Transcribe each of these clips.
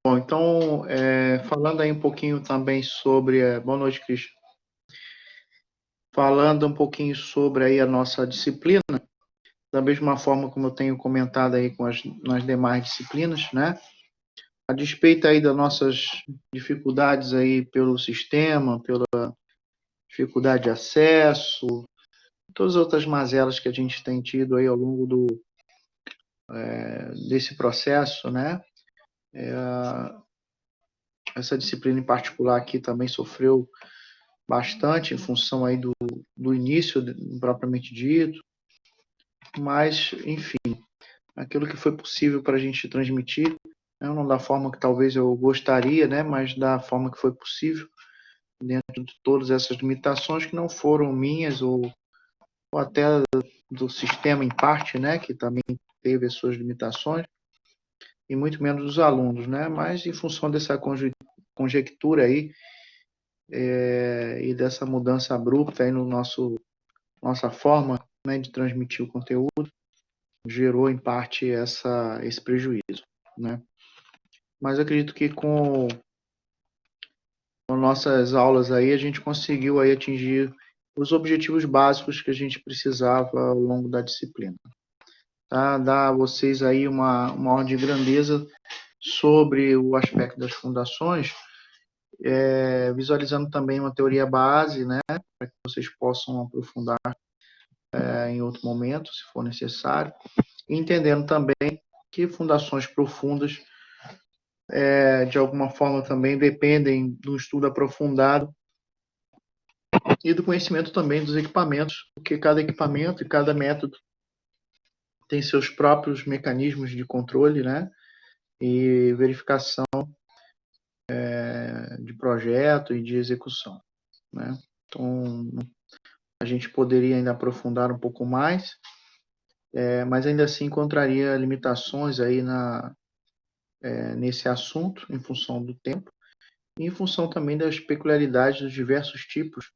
Bom, então, falando aí um pouquinho também sobre... boa noite, Cristian. Falando um pouquinho sobre aí a nossa disciplina, da mesma forma como eu tenho comentado aí nas demais disciplinas, né? A despeito aí das nossas dificuldades aí pelo sistema, pela dificuldade de acesso, todas as outras mazelas que a gente tem tido aí ao longo desse processo, né? Essa disciplina em particular aqui também sofreu bastante em função aí do início propriamente dito, mas, enfim, aquilo que foi possível para a gente transmitir, né, não da forma que talvez eu gostaria, né, mas da forma que foi possível, dentro de todas essas limitações que não foram minhas ou até do sistema em parte, né, que também teve as suas limitações, e muito menos dos alunos, né, mas em função dessa conjectura aí, e dessa mudança abrupta aí no nossa forma, né, de transmitir o conteúdo, gerou em parte esse prejuízo, né? Mas acredito que com nossas aulas aí a gente conseguiu aí atingir os objetivos básicos que a gente precisava ao longo da disciplina. Tá? Dar a vocês aí uma ordem de grandeza sobre o aspecto das fundações, visualizando também uma teoria base, né, para que vocês possam aprofundar em outro momento, se for necessário, e entendendo também que fundações profundas, de alguma forma, também dependem do estudo aprofundado e do conhecimento também dos equipamentos, porque cada equipamento e cada método tem seus próprios mecanismos de controle, né, e verificação de projeto e de execução, né. Então, a gente poderia ainda aprofundar um pouco mais, mas ainda assim encontraria limitações aí nesse assunto, em função do tempo, e em função também das peculiaridades dos diversos tipos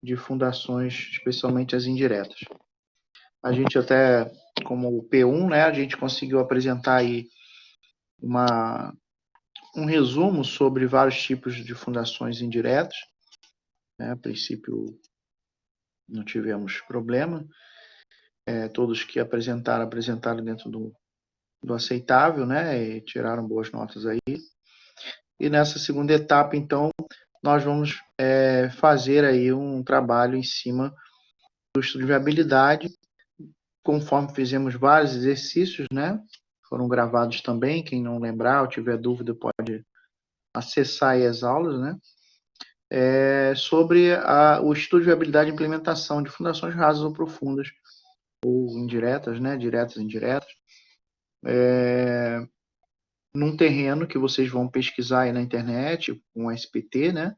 de fundações, especialmente as indiretas. A gente até, como o P1, né, a gente conseguiu apresentar aí um resumo sobre vários tipos de fundações indiretas, né, a princípio não tivemos problema, todos que apresentaram dentro do aceitável, né, e tiraram boas notas aí. E nessa segunda etapa, então, nós vamos fazer aí um trabalho em cima do estudo de viabilidade, conforme fizemos vários exercícios, né? Foram gravados também, quem não lembrar ou tiver dúvida pode acessar aí as aulas, né? Sobre o estudo de viabilidade e implementação de fundações rasas ou profundas, ou indiretas, né? Diretas e indiretas, num terreno que vocês vão pesquisar aí na internet, com SPT, né?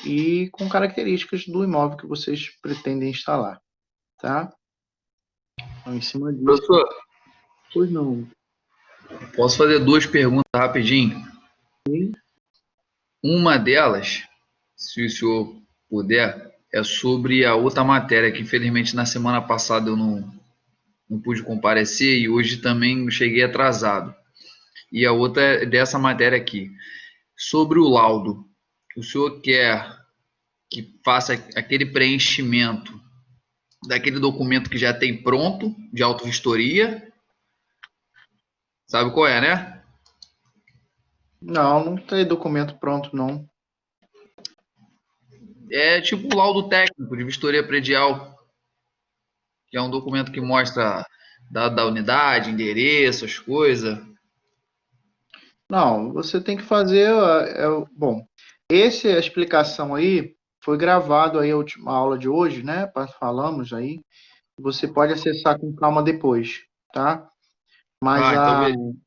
E com características do imóvel que vocês pretendem instalar, tá? Então, em cima disso, Professor, pois não. posso fazer duas perguntas rapidinho? Sim. Uma delas, se o senhor puder, é sobre a outra matéria, que infelizmente na semana passada eu não pude comparecer e hoje também cheguei atrasado. E a outra é dessa matéria aqui. Sobre o laudo, o senhor quer que faça aquele preenchimento daquele documento que já tem pronto, de autovistoria? Sabe qual é, né? Não, não tem documento pronto, não. É tipo o laudo técnico de vistoria predial, que é um documento que mostra dado da unidade, endereço, as coisas. Não, você tem que fazer. Bom, a explicação aí foi gravado aí a última aula de hoje, né? Falamos aí. Você pode acessar com calma depois, tá? Mas Ah, então beleza.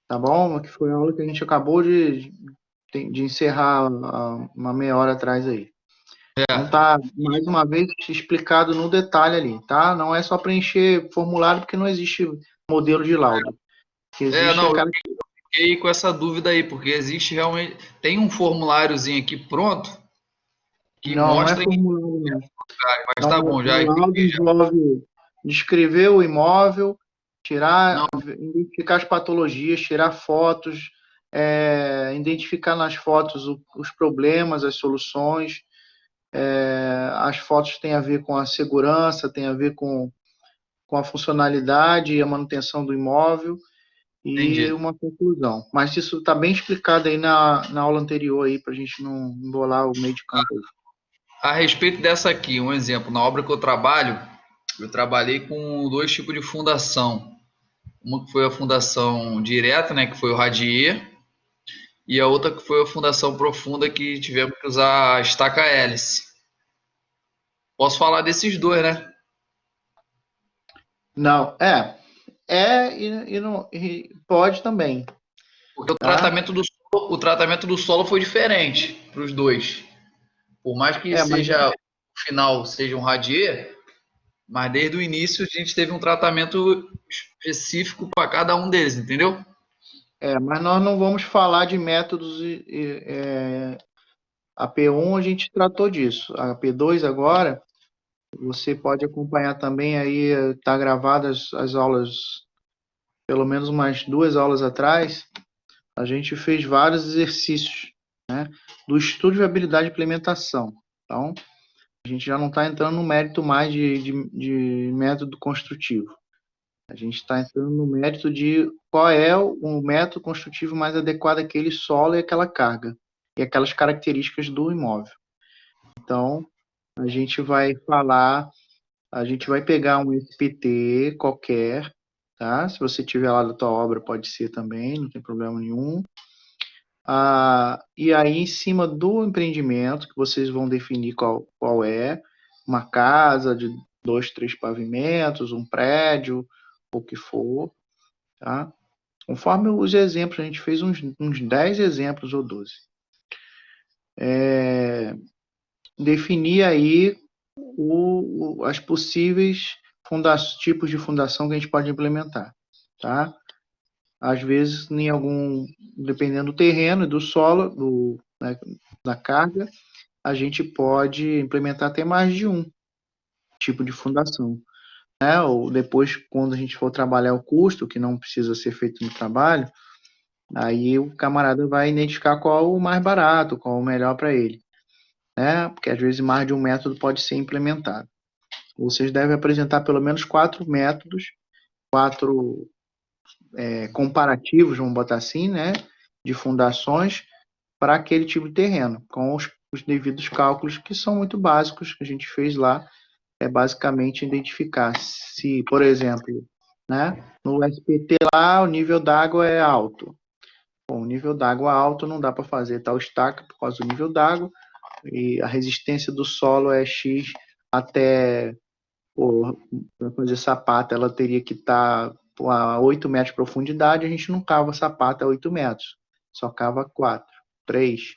tá bom? Que foi a aula que a gente acabou de encerrar uma meia hora atrás aí. Então É, tá mais uma vez explicado no detalhe ali, tá? Não é só preencher formulário porque não existe modelo de laudo. O que existe é não, eu cara. fiquei com essa dúvida aí, porque existe realmente. Tem um formuláriozinho aqui pronto que Não, não é mostra em formulário, não. lugares, mas tá Então, bom, já o laudo entendi. Já. envolve descrever o imóvel, Não, tirar, identificar as patologias, tirar fotos, identificar nas fotos os problemas, as soluções. As fotos têm a ver com a segurança, têm a ver com a funcionalidade e a manutenção do imóvel e Entendi. uma conclusão. Mas isso está bem explicado aí na aula anterior aí, para a gente não embolar o meio de campo aí. A respeito dessa aqui, um exemplo, na obra que eu trabalhei com dois tipos de fundação. Uma que foi a fundação direta, né, que foi o radier, e a outra que foi a fundação profunda que tivemos que usar a estaca hélice. Posso falar desses dois, né? Não, e não, e pode também, Porque tá? o tratamento do solo foi diferente para os dois. Por mais que Mas seja o final seja um radier, mas desde o início a gente teve um tratamento específico para cada um deles, entendeu? mas nós não vamos falar de métodos. A P1 a gente tratou disso. A P2 agora, você pode acompanhar também aí, tá gravadas as aulas, pelo menos umas 2 aulas atrás, a gente fez vários exercícios, né, do estudo de viabilidade de implementação. Então, a gente já não está entrando no mérito mais de método construtivo. A gente está entrando no mérito de qual é o método construtivo mais adequado àquele solo e àquela carga, e aquelas características do imóvel. Então, a gente vai falar, a gente vai pegar um SPT qualquer, tá? Se você tiver lá da tua obra, pode ser também, não tem problema nenhum. E aí, em cima do empreendimento, que vocês vão definir qual é, uma casa de 2, 3 pavimentos, um prédio, o que for, tá? Conforme os exemplos, a gente fez uns 10 exemplos ou 12. Definir aí as possíveis tipos de fundação que a gente pode implementar, tá? Às vezes, dependendo do terreno e do solo, né, da carga, a gente pode implementar até mais de um tipo de fundação, né? Ou depois, quando a gente for trabalhar o custo, que não precisa ser feito no trabalho, aí o camarada vai identificar qual o mais barato, qual o melhor para ele, né? Porque às vezes mais de um método pode ser implementado. Vocês devem apresentar pelo menos 4 métodos, 4 comparativos, vamos botar assim, né? De fundações para aquele tipo de terreno, com os devidos cálculos que são muito básicos que a gente fez lá. É basicamente identificar se, por exemplo, né, no SPT lá o nível d'água é alto. Bom, o nível d'água alto não dá para fazer tal estaca por causa do nível d'água, e a resistência do solo é X até, para fazer sapata, ela teria que estar a 8 metros de profundidade, a gente não cava sapata a 8 metros, só cava 4, 3.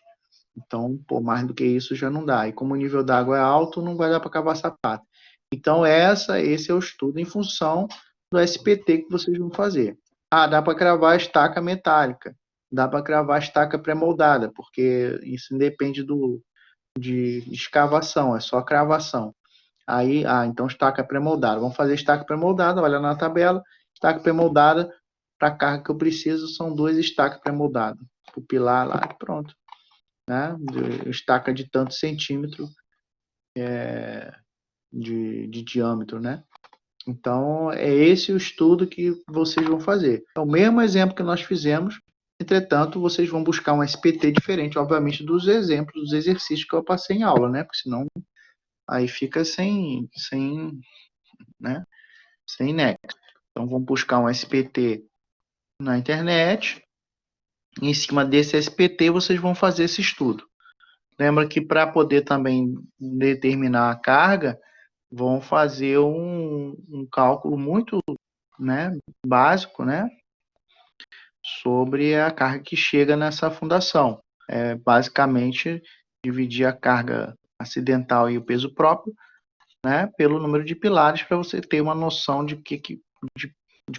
Então, mais do que isso já não dá. E como o nível d'água é alto, não vai dar para cavar sapata. Então, esse é o estudo em função do SPT que vocês vão fazer. Dá para cravar a estaca metálica, dá para cravar a estaca pré-moldada, porque isso independe de escavação, é só cravação. Aí, então estaca pré-moldada. Vamos fazer estaca pré-moldada, olha na tabela, estaca pré-moldada, para a carga que eu preciso, são 2 estacas pré-moldadas. O pilar lá, pronto, né? Estaca de tanto centímetro de diâmetro, né? Então, é esse o estudo que vocês vão fazer. É o mesmo exemplo que nós fizemos, entretanto, vocês vão buscar um SPT diferente, obviamente, dos exemplos, dos exercícios que eu passei em aula, né? Porque senão aí fica né? Sem nexo. Então, vamos buscar um SPT na internet. E em cima desse SPT, vocês vão fazer esse estudo. Lembra que para poder também determinar a carga, vão fazer um cálculo muito, né, básico, né, sobre a carga que chega nessa fundação. Basicamente, dividir a carga acidental e o peso próprio, né, pelo número de pilares, para você ter uma noção de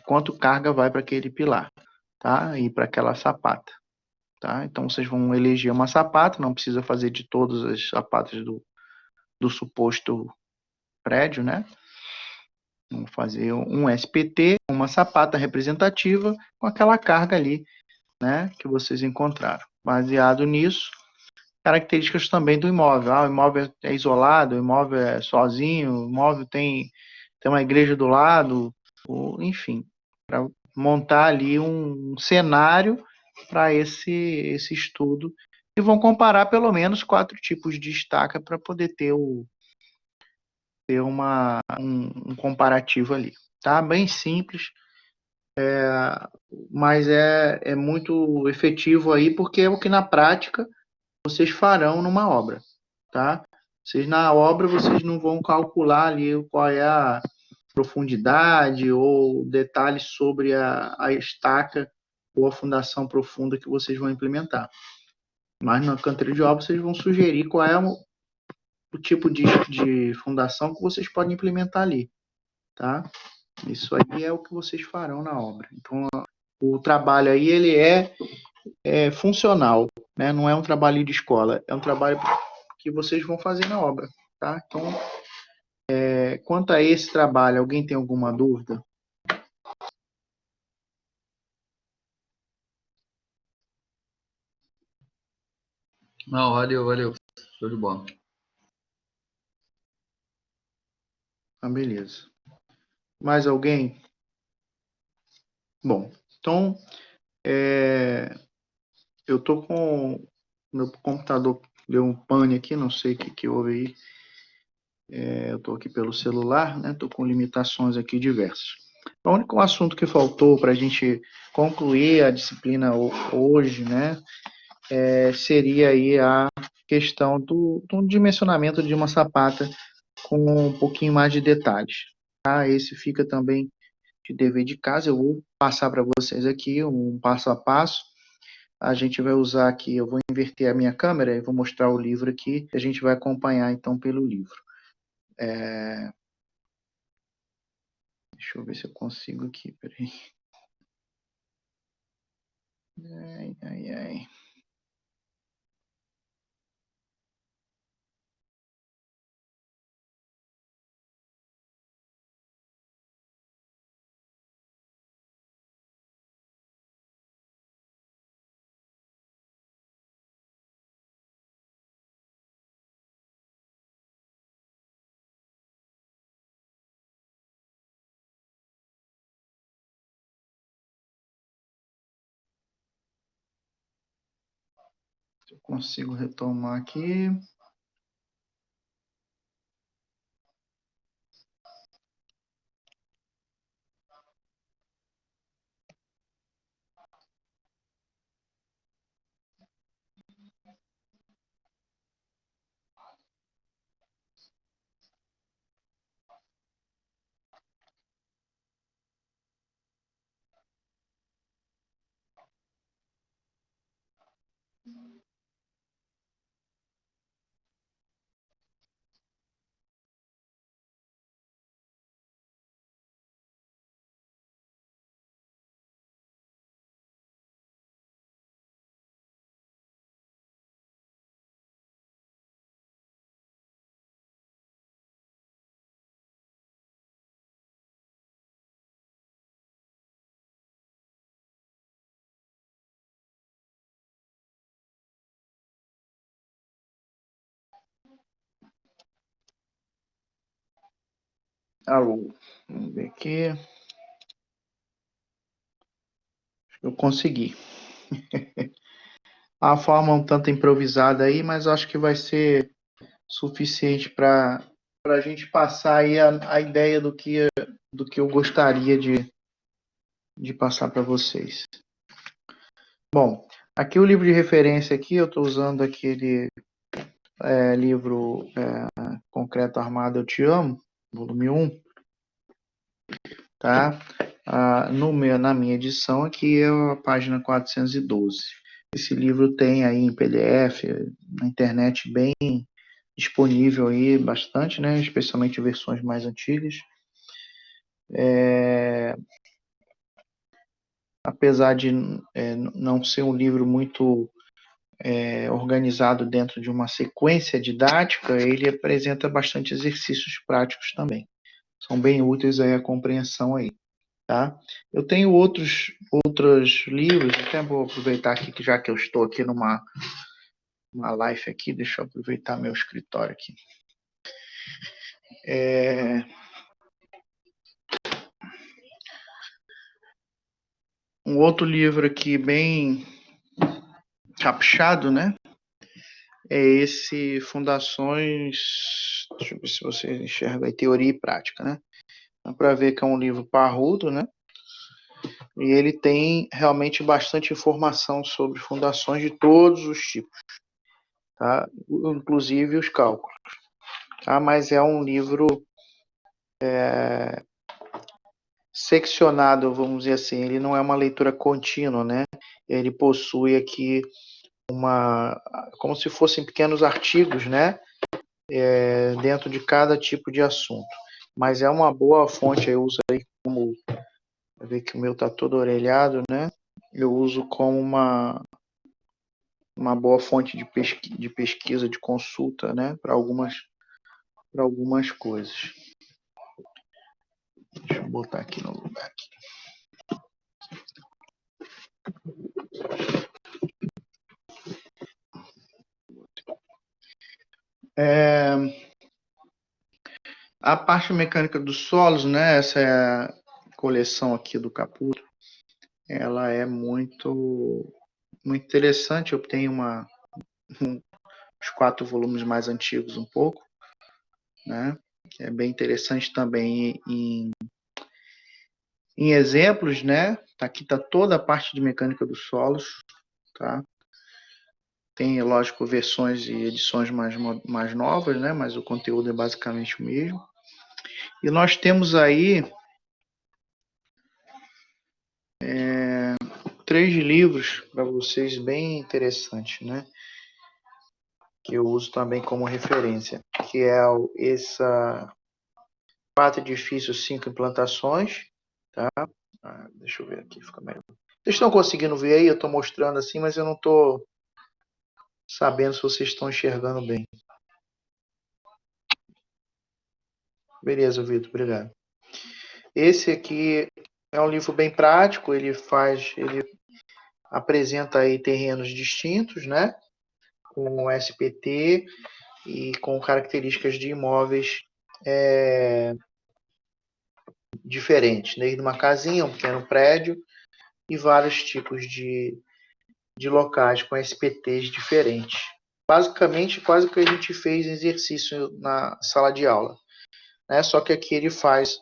quanto carga vai para aquele pilar, tá, e para aquela sapata. Tá? Então, vocês vão eleger uma sapata, não precisa fazer de todas as sapatas do suposto prédio, né? Vamos fazer um SPT, uma sapata representativa com aquela carga ali né, que vocês encontraram. Baseado nisso, características também do imóvel. O imóvel é isolado, o imóvel é sozinho, o imóvel tem uma igreja do lado, enfim, para montar ali um cenário para esse estudo. E vão comparar pelo menos 4 tipos de estaca para poder ter um comparativo ali. Tá? Bem simples, mas é muito efetivo aí, porque é o que na prática vocês farão numa obra, tá? Na obra, vocês não vão calcular ali qual é a profundidade ou detalhes sobre a estaca ou a fundação profunda que vocês vão implementar. Mas na canteiro de obra, vocês vão sugerir qual é o tipo de fundação que vocês podem implementar ali, tá? Isso aí é o que vocês farão na obra. Então, o trabalho aí, ele é funcional, né? Não é um trabalho de escola, é um trabalho que vocês vão fazer na obra, tá? Então, quanto a esse trabalho, alguém tem alguma dúvida? Não, valeu, valeu. Show de bola. Ah, beleza. Mais alguém? Bom, então, eu tô com meu computador deu um pane aqui, não sei o que houve aí. Eu tô aqui pelo celular, né? Tô com limitações aqui diversas. O único assunto que faltou para a gente concluir a disciplina hoje, né, seria aí a questão do dimensionamento de uma sapata com um pouquinho mais de detalhes. Tá? Esse fica também de dever de casa. Eu vou passar para vocês aqui um passo a passo. A gente vai usar aqui, eu vou inverter a minha câmera e vou mostrar o livro aqui. A gente vai acompanhar então pelo livro. Deixa eu ver se eu consigo aqui, peraí. Ai, ai, ai. Se eu consigo retomar aqui. Alô, vamos ver aqui. Eu consegui. A forma um tanto improvisada aí, mas acho que vai ser suficiente para a gente passar aí a ideia do que eu gostaria de passar para vocês. Bom, aqui o livro de referência aqui, eu estou usando aquele livro Concreto Armado Eu Te Amo, volume 1, tá? Na minha edição aqui é a página 412. Esse livro tem aí em PDF, na internet bem disponível aí bastante, né? Especialmente versões mais antigas. Apesar de não ser um livro muito organizado dentro de uma sequência didática, ele apresenta bastante exercícios práticos também. São bem úteis aí a compreensão aí. tá? Eu tenho outros livros, até vou aproveitar aqui, que já que eu estou aqui numa live aqui, deixa eu aproveitar meu escritório aqui. Um outro livro aqui bem caprichado, né? É esse Fundações, deixa eu ver se você enxerga aí, Teoria e Prática, né? Dá para ver que é um livro parrudo, né? E ele tem realmente bastante informação sobre fundações de todos os tipos, tá? Inclusive os cálculos, tá? Mas é um livro seccionado, vamos dizer assim, ele não é uma leitura contínua, né? Ele possui aqui como se fossem pequenos artigos, né? Dentro de cada tipo de assunto. Mas é uma boa fonte, eu uso aí como, vai ver que o meu está todo orelhado, né? Eu uso como uma boa fonte de pesquisa, de consulta, né? Para algumas coisas. Deixa eu botar aqui no lugar. A parte mecânica dos solos, né? Essa é a coleção aqui do Caputo. Ela é muito interessante. Eu tenho os 4 volumes mais antigos um pouco, né? É bem interessante também em exemplos, né? Aqui está toda a parte de mecânica dos solos, tá? Tem, lógico, versões e edições mais novas, né? Mas o conteúdo é basicamente o mesmo. E nós temos aí 3 livros para vocês bem interessantes, né? Que eu uso também como referência, que é essa 4 edifícios, 5 implantações, tá? Deixa eu ver aqui, fica melhor. Vocês estão conseguindo ver aí? Eu estou mostrando assim, mas eu não estou sabendo se vocês estão enxergando bem. Beleza, Vitor, obrigado. Esse aqui é um livro bem prático, ele apresenta aí terrenos distintos, né? Com SPT e com características de imóveis diferentes, desde uma casinha, um pequeno prédio e vários tipos de locais com SPTs diferentes. Basicamente, quase que a gente fez exercício na sala de aula, né? Só que aqui ele faz,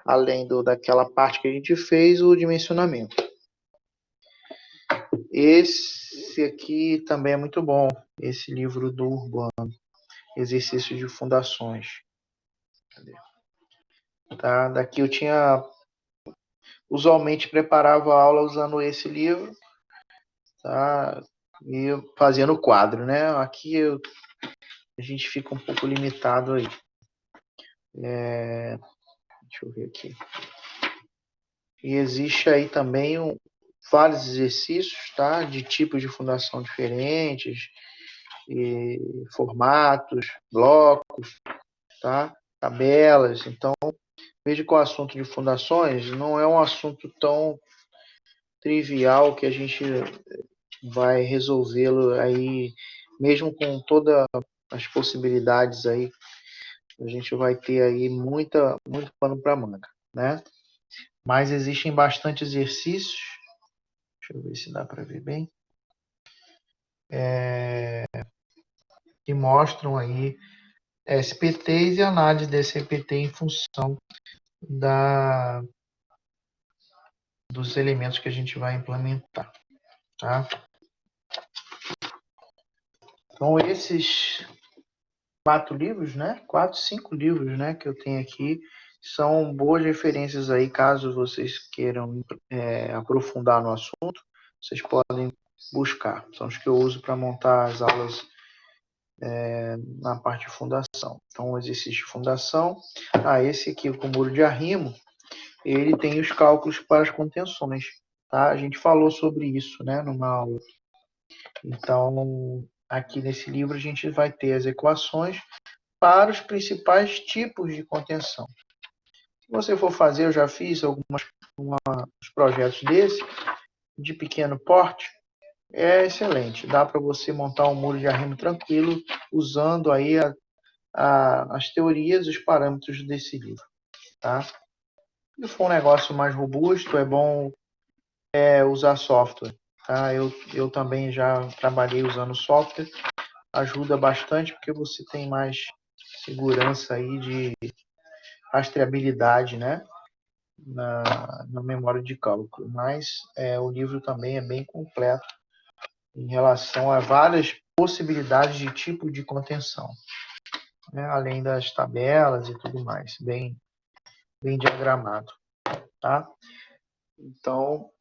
além daquela parte que a gente fez, o dimensionamento. Esse aqui também é muito bom, esse livro do Urbano, Exercícios de Fundações. Cadê? Tá? Daqui eu usualmente preparava a aula usando esse livro, tá? E fazendo o quadro, né? Aqui a gente fica um pouco limitado aí. Deixa eu ver aqui. E existe aí também vários exercícios, tá? De tipos de fundação diferentes, e formatos, blocos, tá? Tabelas. Então, veja que o assunto de fundações não é um assunto tão trivial que a gente vai resolvê-lo aí, mesmo com todas as possibilidades aí, a gente vai ter aí muito pano para manga, né? Mas existem bastante exercícios, deixa eu ver se dá para ver bem, que mostram aí SPTs e análise desse SPT em função dos elementos que a gente vai implementar, tá? Então, esses 4 livros, né? 4, 5 livros, né? Que eu tenho aqui, são boas referências aí, caso vocês queiram aprofundar no assunto, vocês podem buscar. São os que eu uso para montar as aulas na parte de fundação. Então, o exercício de fundação. Esse aqui, com o muro de arrimo, ele tem os cálculos para as contenções. Tá? A gente falou sobre isso, né, numa aula. Então, aqui nesse livro a gente vai ter as equações para os principais tipos de contenção. Se você for fazer, eu já fiz alguns projetos desse, de pequeno porte, é excelente. Dá para você montar um muro de arrimo tranquilo, usando aí as teorias e os parâmetros desse livro. Tá? Se for um negócio mais robusto, é bom usar software. Tá? Eu também já trabalhei usando software, ajuda bastante porque você tem mais segurança aí de rastreabilidade, né? Na memória de cálculo. Mas o livro também é bem completo em relação a várias possibilidades de tipo de contenção, né? Além das tabelas e tudo mais, bem diagramado. Tá? Então,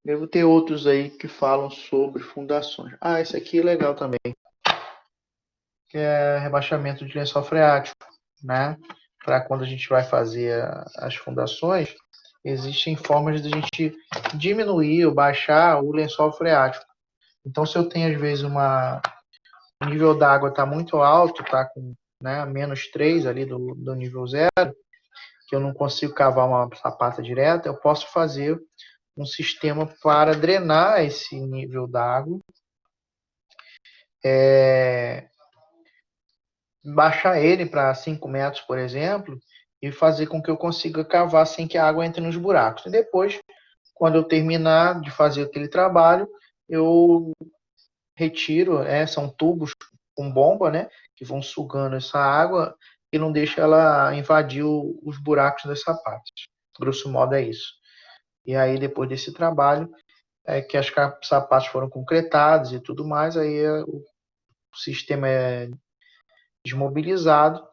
devo ter outros aí que falam sobre fundações. Esse aqui é legal também, que é rebaixamento de lençol freático, né? Para quando a gente vai fazer as fundações, existem formas de a gente diminuir ou baixar o lençol freático. Então, se eu tenho, às vezes, o nível d'água está muito alto, está com -3 ali do nível zero, que eu não consigo cavar uma sapata direta, eu posso fazer um sistema para drenar esse nível d'água, baixar ele para 5 metros, por exemplo, e fazer com que eu consiga cavar sem que a água entre nos buracos. E depois, quando eu terminar de fazer aquele trabalho, eu retiro, são tubos com bomba, né, que vão sugando essa água e não deixa ela invadir os buracos das sapatas. Grosso modo é isso. E aí, depois desse trabalho, que as sapatas foram concretadas e tudo mais, aí o sistema é desmobilizado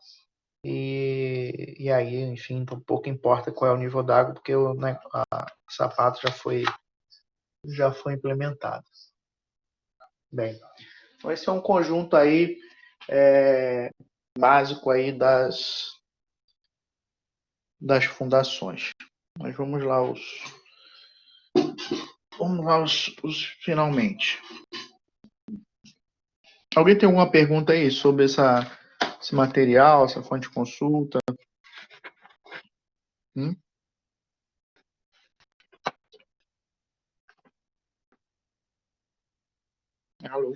e aí, enfim, pouco importa qual é o nível d'água, porque o sapato já foi implementado. Bem, então esse é um conjunto aí básico aí das fundações. Mas vamos lá os finalmente. Alguém tem alguma pergunta aí sobre esse material, essa fonte de consulta? Alô?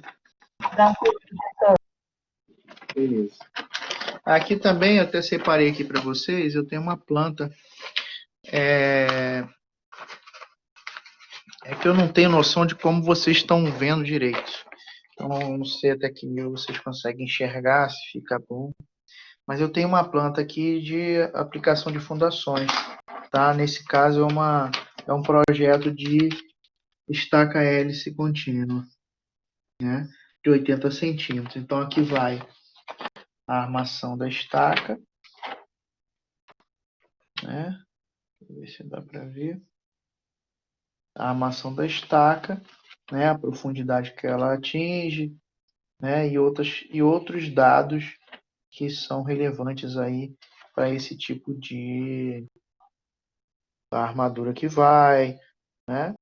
Beleza. Aqui também, eu até separei aqui para vocês, eu tenho uma planta. É que eu não tenho noção de como vocês estão vendo direito. Então, não sei até que nível vocês conseguem enxergar, se fica bom. Mas eu tenho uma planta aqui de aplicação de fundações. Tá? Nesse caso, é um projeto de estaca hélice contínua, né? De 80 centímetros. Então, aqui vai a armação da estaca, né? Deixa eu ver se dá para ver. A armação da estaca, né? A profundidade que ela atinge, né? E outros dados que são relevantes aí para esse tipo de armadura que vai, né?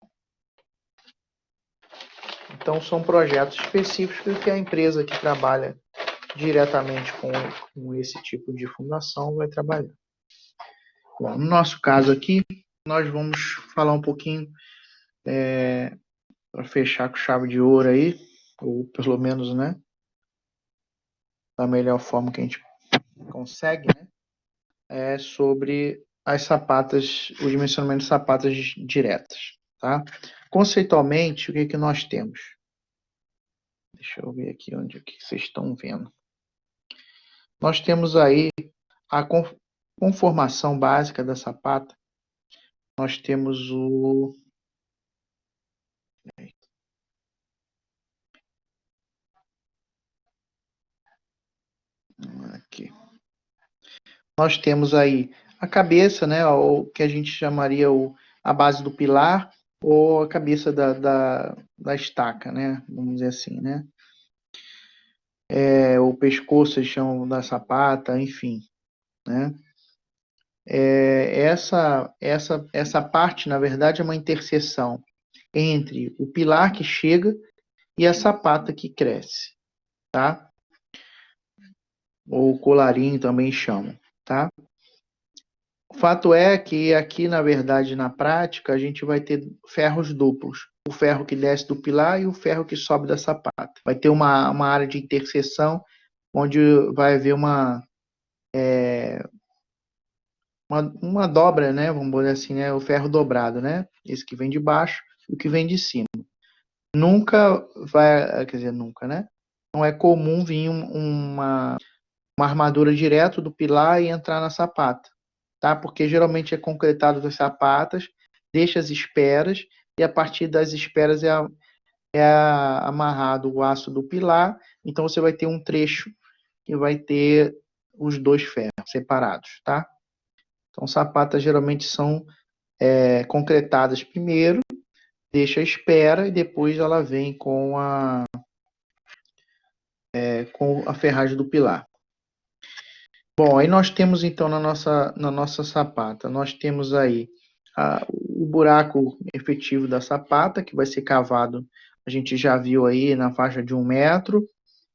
Então, são projetos específicos que a empresa que trabalha diretamente com esse tipo de fundação vai trabalhar. Bom, no nosso caso aqui, nós vamos falar um pouquinho para fechar com chave de ouro aí, ou pelo menos, né, da melhor forma que a gente consegue, né, sobre as sapatas, o dimensionamento de sapatas diretas, tá? Conceitualmente, o que nós temos? Deixa eu ver aqui onde que vocês estão vendo. Nós temos aí a conformação básica da sapata. Nós temos aqui. Nós temos aí a cabeça, né, o que a gente chamaria a base do pilar, ou a cabeça da estaca, né, vamos dizer assim, né. O pescoço, eles chamam da sapata, enfim, né. Essa parte, na verdade, é uma interseção entre o pilar que chega e a sapata que cresce, tá? Ou colarinho também chamam. tá? O fato é que aqui, na verdade, na prática, a gente vai ter ferros duplos. O ferro que desce do pilar e o ferro que sobe da sapata. Vai ter uma área de interseção onde vai haver uma dobra, né? Vamos dizer assim, né? O ferro dobrado, né? Esse que vem de baixo e o que vem de cima. Nunca vai, quer dizer, nunca, né? Não é comum vir uma armadura direto do pilar e entrar na sapata, tá? Porque geralmente é concretado das sapatas, deixa as esperas e a partir das esperas amarrado o aço do pilar, então você vai ter um trecho que vai ter os dois ferros separados, tá? Então sapatas geralmente são concretadas primeiro, deixa a espera e depois ela vem com a ferragem do pilar. Bom, aí nós temos então na nossa sapata, nós temos aí o buraco efetivo da sapata, que vai ser cavado, a gente já viu aí na faixa de 1 metro,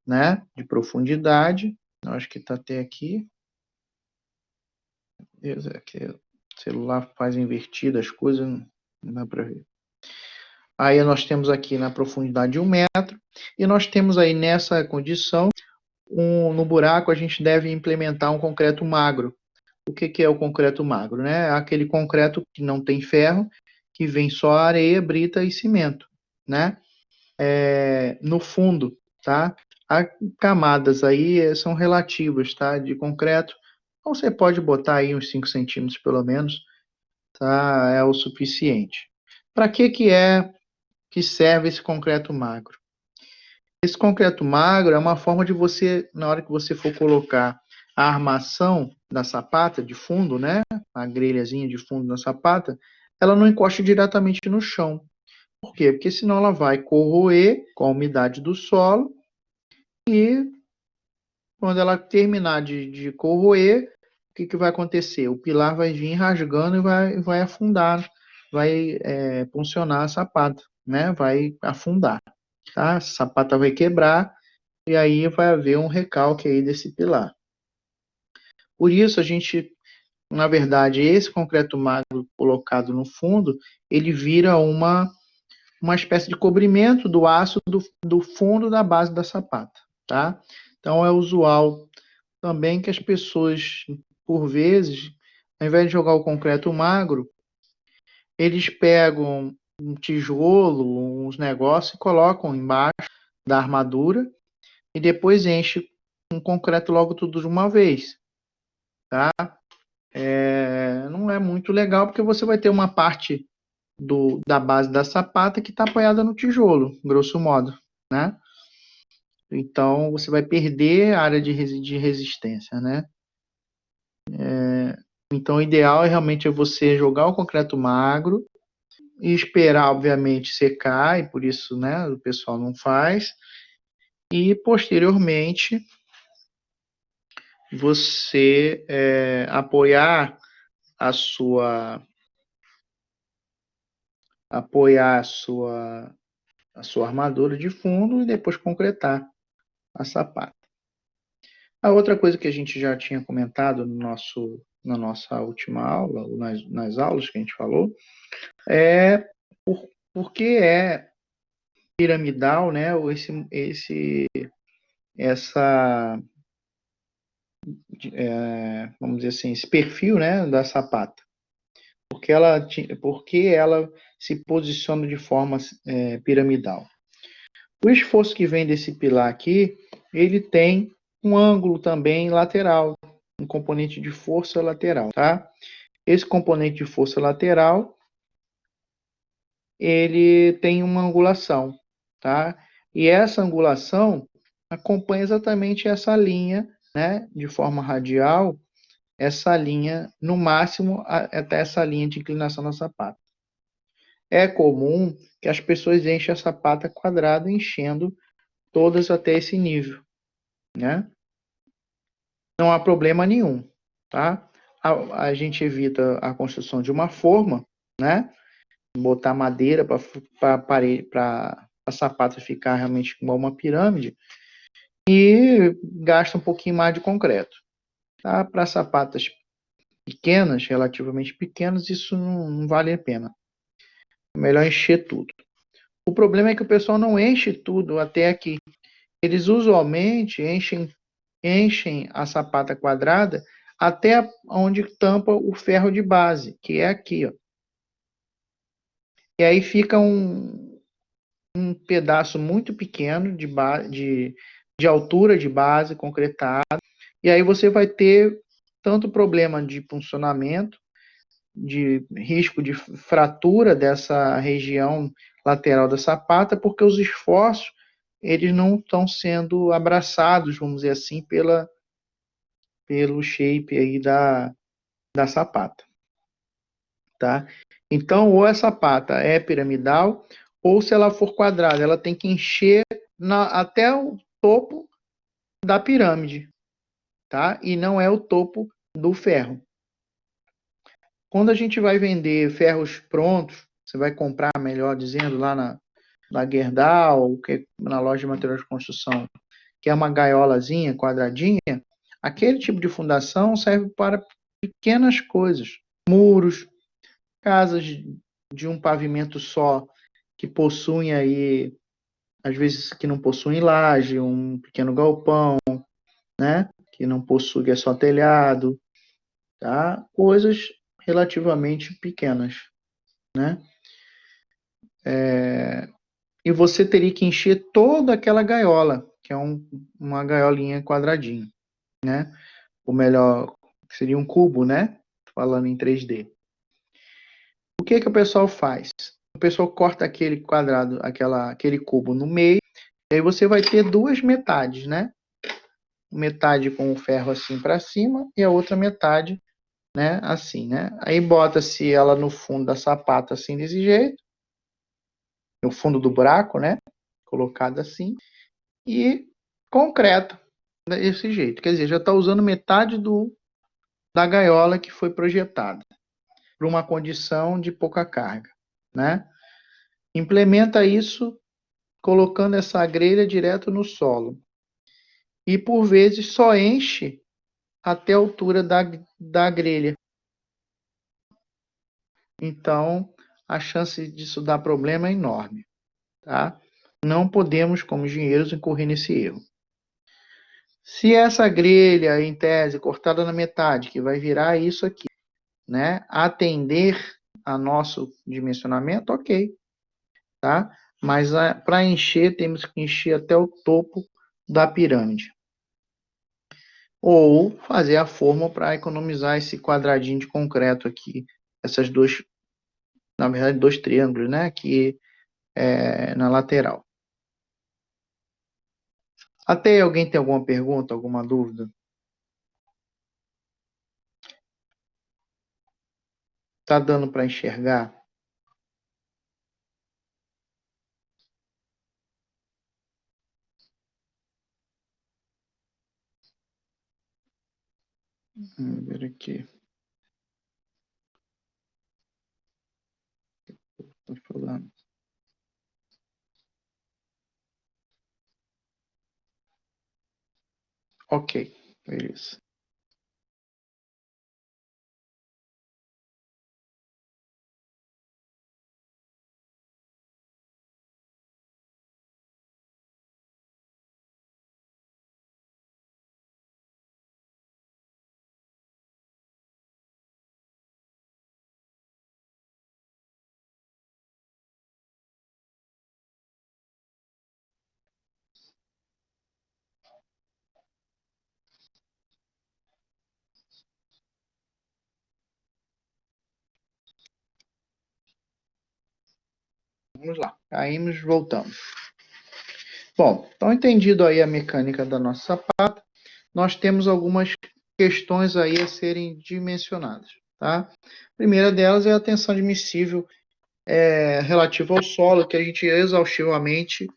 né, de profundidade. Eu acho que está até aqui. Aqui. O celular faz invertido as coisas, não dá para ver. Aí nós temos aqui na profundidade de 1 metro, e nós temos aí nessa condição, no buraco a gente deve implementar um concreto magro. O que é o concreto magro, né? É aquele concreto que não tem ferro, que vem só areia, brita e cimento, né? No fundo, tá? As camadas aí são relativas, tá? De concreto. Então você pode botar aí uns 5 centímetros pelo menos, tá? É o suficiente. Para que serve esse concreto magro? Esse concreto magro é uma forma de você, na hora que você for colocar a armação da sapata de fundo, né? A grelhazinha de fundo da sapata, ela não encoste diretamente no chão. Por quê? Porque senão ela vai corroer com a umidade do solo e quando ela terminar de corroer, o que vai acontecer? O pilar vai vir rasgando e vai afundar, vai puncionar a sapata, né? Vai afundar, tá? A sapata vai quebrar e aí vai haver um recalque aí desse pilar. Por isso a gente, na verdade, esse concreto magro colocado no fundo, ele vira uma espécie de cobrimento do aço do fundo da base da sapata, tá? Então é usual também que as pessoas, por vezes, ao invés de jogar o concreto magro, eles pegam um tijolo, uns negócios e colocam embaixo da armadura e depois enche com concreto logo tudo de uma vez, tá? Não é muito legal porque você vai ter uma parte da base da sapata que está apoiada no tijolo, grosso modo, né? Então você vai perder a área de resistência, né? Então o ideal é realmente você jogar o concreto magro e esperar, obviamente, secar, e por isso, né, o pessoal não faz. E posteriormente você apoiar a sua armadura de fundo e depois concretar a sapata. A outra coisa que a gente já tinha comentado na nossa última aula, ou nas aulas que a gente falou, é por que é piramidal, né, ou vamos dizer assim, esse perfil, né, da sapata. Porque ela se posiciona de forma piramidal. O esforço que vem desse pilar aqui, ele tem um ângulo também lateral, um componente de força lateral, tá? Esse componente de força lateral, ele tem uma angulação, tá? E essa angulação acompanha exatamente essa linha, né, de forma radial, essa linha, no máximo, até essa linha de inclinação da sapata. É comum que as pessoas enchem a sapata quadrada, enchendo todas até esse nível, né? Não há problema nenhum, tá? A gente evita a construção de uma forma, né? Botar madeira para a sapata ficar realmente igual uma pirâmide e gasta um pouquinho mais de concreto. Tá? Para sapatas pequenas, relativamente pequenas, isso não vale a pena. É melhor encher tudo. O problema é que o pessoal não enche tudo até aqui. Eles usualmente enchem a sapata quadrada até onde tampa o ferro de base, que é aqui, ó. E aí fica um pedaço muito pequeno de altura de base concretada. E aí você vai ter tanto problema de funcionamento, de risco de fratura dessa região lateral da sapata, porque os esforços eles não estão sendo abraçados, vamos dizer assim, pelo shape aí da sapata, tá? Então, ou a sapata é piramidal, ou se ela for quadrada, ela tem que encher até o topo da pirâmide, tá? E não é o topo do ferro. Quando a gente vai vender ferros prontos, você vai comprar, melhor dizendo, lá na Gerdau, na loja de materiais de construção, que é uma gaiolazinha quadradinha, aquele tipo de fundação serve para pequenas coisas, muros, casas de um pavimento só, que possuem aí, às vezes que não possuem laje, um pequeno galpão, né? Que não possui, é só telhado, tá? Coisas relativamente pequenas, né? E você teria que encher toda aquela gaiola, que é uma gaiolinha quadradinha, né? Ou melhor, seria um cubo, né? Falando em 3D. O que que o pessoal faz? O pessoal corta aquele quadrado, aquele cubo no meio, e aí você vai ter duas metades, né? Metade com o ferro assim para cima e a outra metade, né? Assim, né? Aí bota-se ela no fundo da sapata assim desse jeito, no fundo do buraco, né? Colocada assim e concreta desse jeito. Quer dizer, já está usando metade da gaiola que foi projetada para uma condição de pouca carga, né? Implementa isso colocando essa grelha direto no solo. E por vezes só enche até a altura da grelha. Então, a chance disso dar problema é enorme, tá? Não podemos, como engenheiros, incorrer nesse erro. Se essa grelha, em tese, cortada na metade, que vai virar isso aqui, né, atender a nosso dimensionamento, ok, tá? Mas para encher, temos que encher até o topo da pirâmide. Ou fazer a forma para economizar esse quadradinho de concreto aqui, essas duas, na verdade, dois triângulos, né, aqui na lateral. Até aí, alguém tem alguma pergunta, alguma dúvida? Tá dando para enxergar? Vamos ver aqui. Tô falando. Ok, beleza. Vamos lá. Caímos, voltamos. Bom, então entendido aí a mecânica da nossa sapata, nós temos algumas questões aí a serem dimensionadas, tá? A primeira delas é a tensão admissível relativa ao solo, que a gente exaustivamente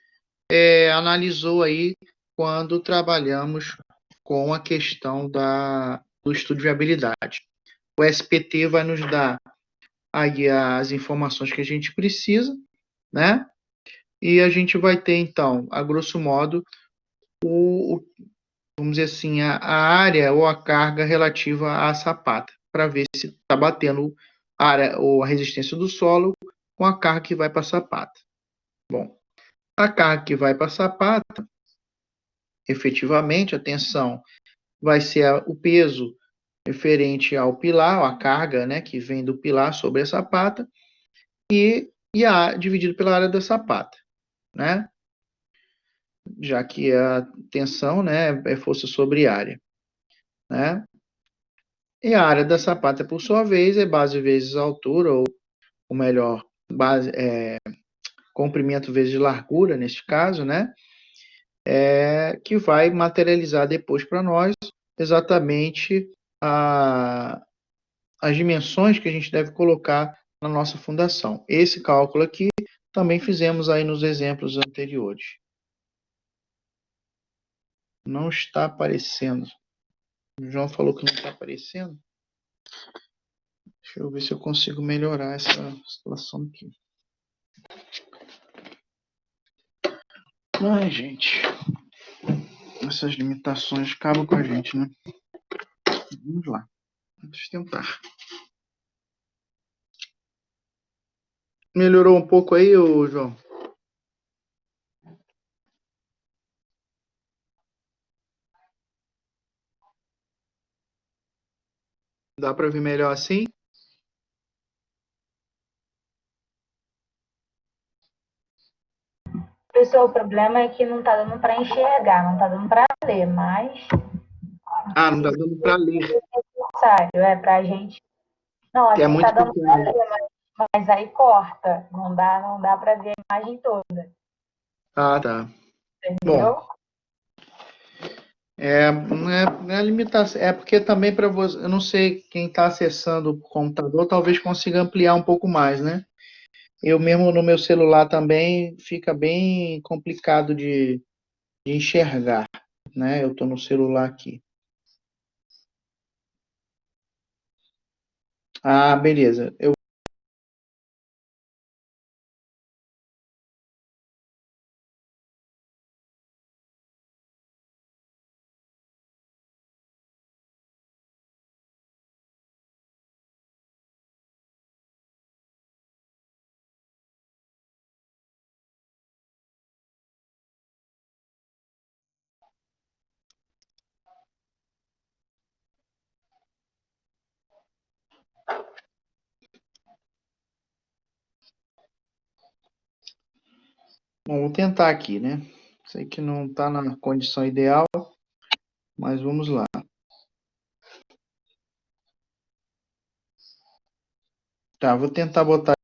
analisou aí quando trabalhamos com a questão do estudo de viabilidade. O SPT vai nos dar aí as informações que a gente precisa, né? E a gente vai ter, então, a grosso modo, o vamos dizer assim, a área ou a carga relativa à sapata, para ver se está batendo a área ou a resistência do solo com a carga que vai para a sapata. Bom, a carga que vai para a sapata, efetivamente, a tensão vai ser o peso referente ao pilar, a carga, né, que vem do pilar sobre a sapata, e a dividido pela área da sapata, né? Já que a tensão, né, é força sobre área, né? E a área da sapata, por sua vez, é base vezes altura, ou melhor, base, comprimento vezes largura, neste caso, né? Que vai materializar depois para nós exatamente as dimensões que a gente deve colocar na nossa fundação. Esse cálculo aqui também fizemos aí nos exemplos anteriores. Não está aparecendo. O João falou que não está aparecendo. Deixa eu ver se eu consigo melhorar essa situação aqui. Ai, gente. Essas limitações acabam com a gente, né? Vamos lá. Vamos tentar. Melhorou um pouco aí, ô João? Dá para ver melhor assim? Pessoal, o problema é que não tá dando para enxergar, não tá dando para ler, mas Ah, não dá dando para ler. necessário, pra gente. Não, É aqui tá muito dando para pequeno. ler, mas aí corta, não dá para ver a imagem toda, Ah, tá. Bom, entendeu? não é limitação. É porque também para você, eu não sei quem está acessando o computador, talvez consiga ampliar um pouco mais, né? Eu mesmo no meu celular também fica bem complicado de enxergar, né? Eu estou no celular aqui. Ah, beleza. Bom, vou tentar aqui, né? Sei que não está na condição ideal, mas vamos lá. Tá, vou tentar botar.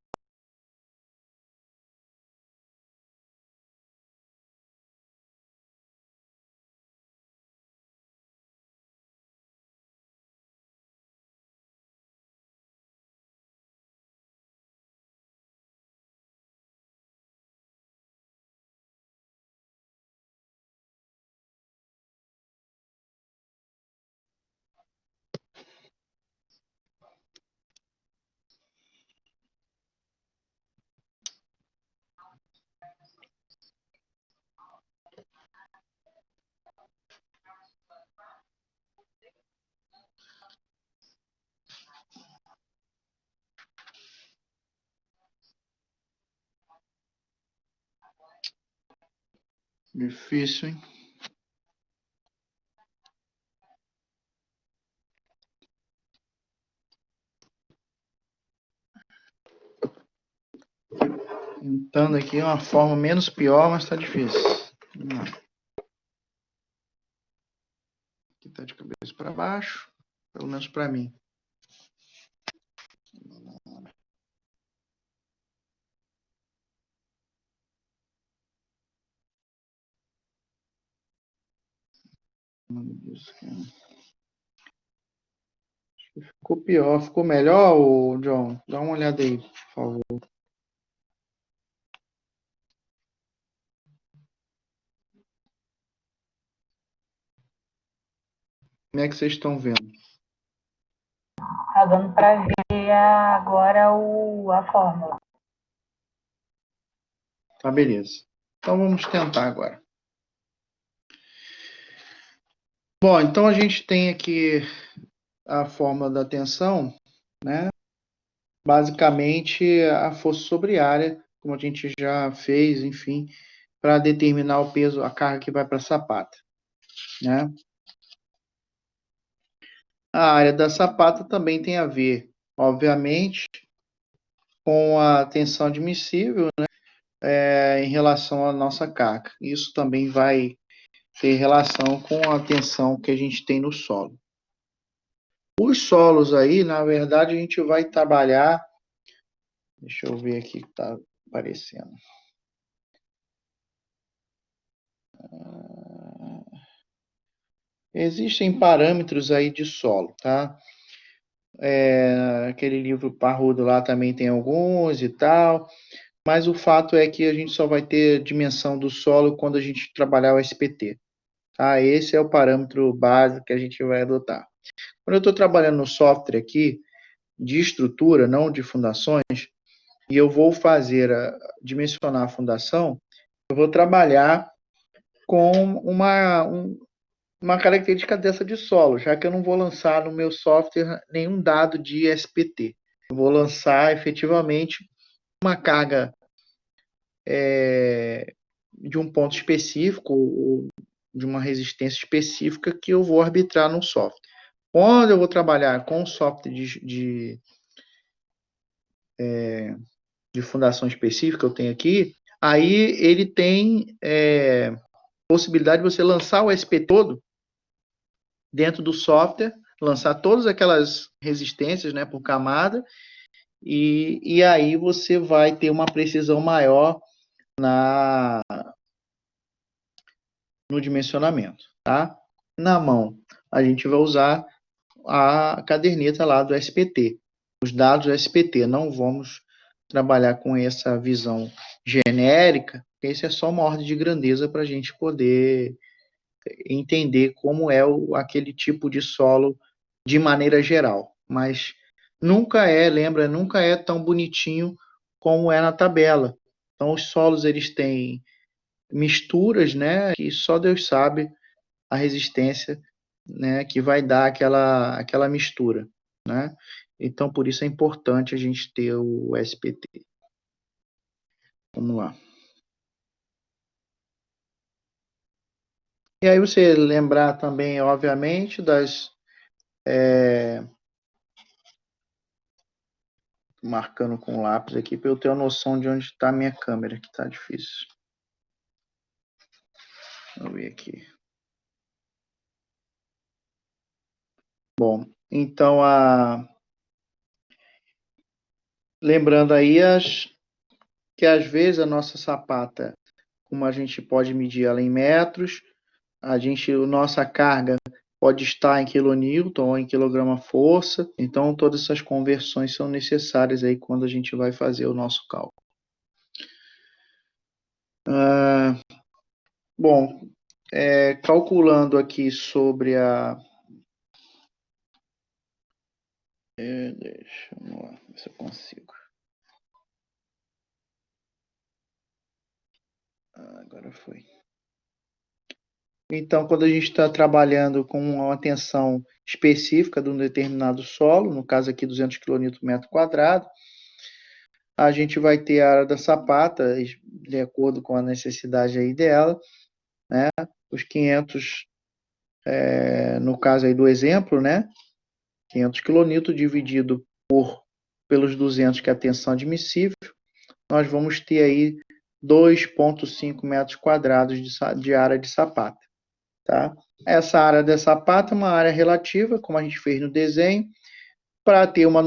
Difícil, hein? Tentando aqui uma forma menos pior, mas tá difícil. Vamos lá. Aqui tá de cabeça para baixo, pelo menos para mim. Ficou pior, ficou melhor, ô John? Dá uma olhada aí, por favor. Como é que vocês estão vendo? Tá dando para ver agora a fórmula. Tá, beleza. Então vamos tentar agora. Bom, então a gente tem aqui a fórmula da tensão, né? Basicamente a força sobre área, como a gente já fez, enfim, para determinar o peso, a carga que vai para a sapata, né? A área da sapata também tem a ver, obviamente, com a tensão admissível, né? Em relação à nossa carga. Isso também vai ter relação com a tensão que a gente tem no solo. Os solos aí, na verdade, a gente vai trabalhar. Deixa eu ver aqui o que está aparecendo. Existem parâmetros aí de solo, tá? Aquele livro parrudo lá também tem alguns e tal, mas o fato é que a gente só vai ter dimensão do solo quando a gente trabalhar o SPT, tá? Esse é o parâmetro básico que a gente vai adotar. Quando eu estou trabalhando no software aqui, de estrutura, não de fundações, e eu vou dimensionar a fundação, eu vou trabalhar com uma característica dessa de solo, já que eu não vou lançar no meu software nenhum dado de SPT. Eu vou lançar efetivamente uma carga de um ponto específico ou de uma resistência específica que eu vou arbitrar no software. Quando eu vou trabalhar com o software de fundação específica, eu tenho aqui, aí ele tem possibilidade de você lançar o SP todo dentro do software, lançar todas aquelas resistências, né, por camada, e aí você vai ter uma precisão maior no dimensionamento, tá? Na mão, a gente vai usar a caderneta lá do SPT, os dados do SPT, não vamos trabalhar com essa visão genérica, esse é só uma ordem de grandeza para a gente poder entender como é aquele tipo de solo de maneira geral, mas lembra, nunca é tão bonitinho como é na tabela. Então os solos eles têm misturas, né, que só Deus sabe a resistência, né, que vai dar aquela mistura, né? Então por isso é importante a gente ter o SPT. Vamos lá. E aí você lembrar também, obviamente, marcando com lápis aqui para eu ter a noção de onde está a minha câmera, que está difícil. Vamos ver aqui. Bom, então lembrando aí que às vezes a nossa sapata, como a gente pode medir ela em metros, a nossa carga pode estar em quilonewton ou em quilograma-força, então todas essas conversões são necessárias aí quando a gente vai fazer o nosso cálculo. Bom, calculando aqui sobre deixa eu ver se eu consigo. Agora foi. Então, quando a gente está trabalhando com uma tensão específica de um determinado solo, no caso aqui 200 kN/m², a gente vai ter a área da sapata, de acordo com a necessidade aí dela, né? Os 500, no caso aí do exemplo, né? 500 kN dividido pelos 200, que é a tensão admissível, nós vamos ter aí 2,5 m² de área de sapata. Tá? Essa área da sapata é uma área relativa, como a gente fez no desenho. Para ter uma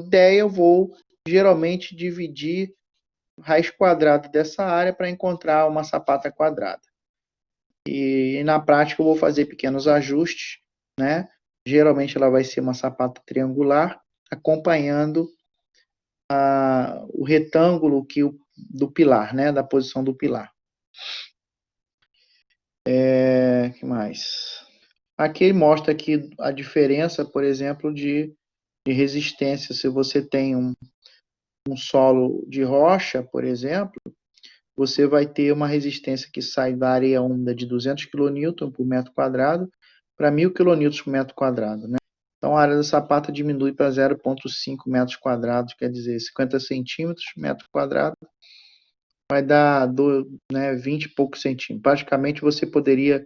ideia, eu vou geralmente dividir raiz quadrada dessa área para encontrar uma sapata quadrada. E na prática eu vou fazer pequenos ajustes, né? Geralmente ela vai ser uma sapata triangular, acompanhando o retângulo do pilar, né? Da posição do pilar. Que mais? Aqui mostra aqui a diferença, por exemplo, de resistência. Se você tem um solo de rocha, por exemplo, você vai ter uma resistência que sai da areia úmida de 200 kN por metro quadrado para 1.000 quilonewtons por metro quadrado, né? Então, a área da sapata diminui para 0,5 metros quadrados, quer dizer, 50 centímetros metro quadrado, vai dar 20 e poucos centímetros. Praticamente, você poderia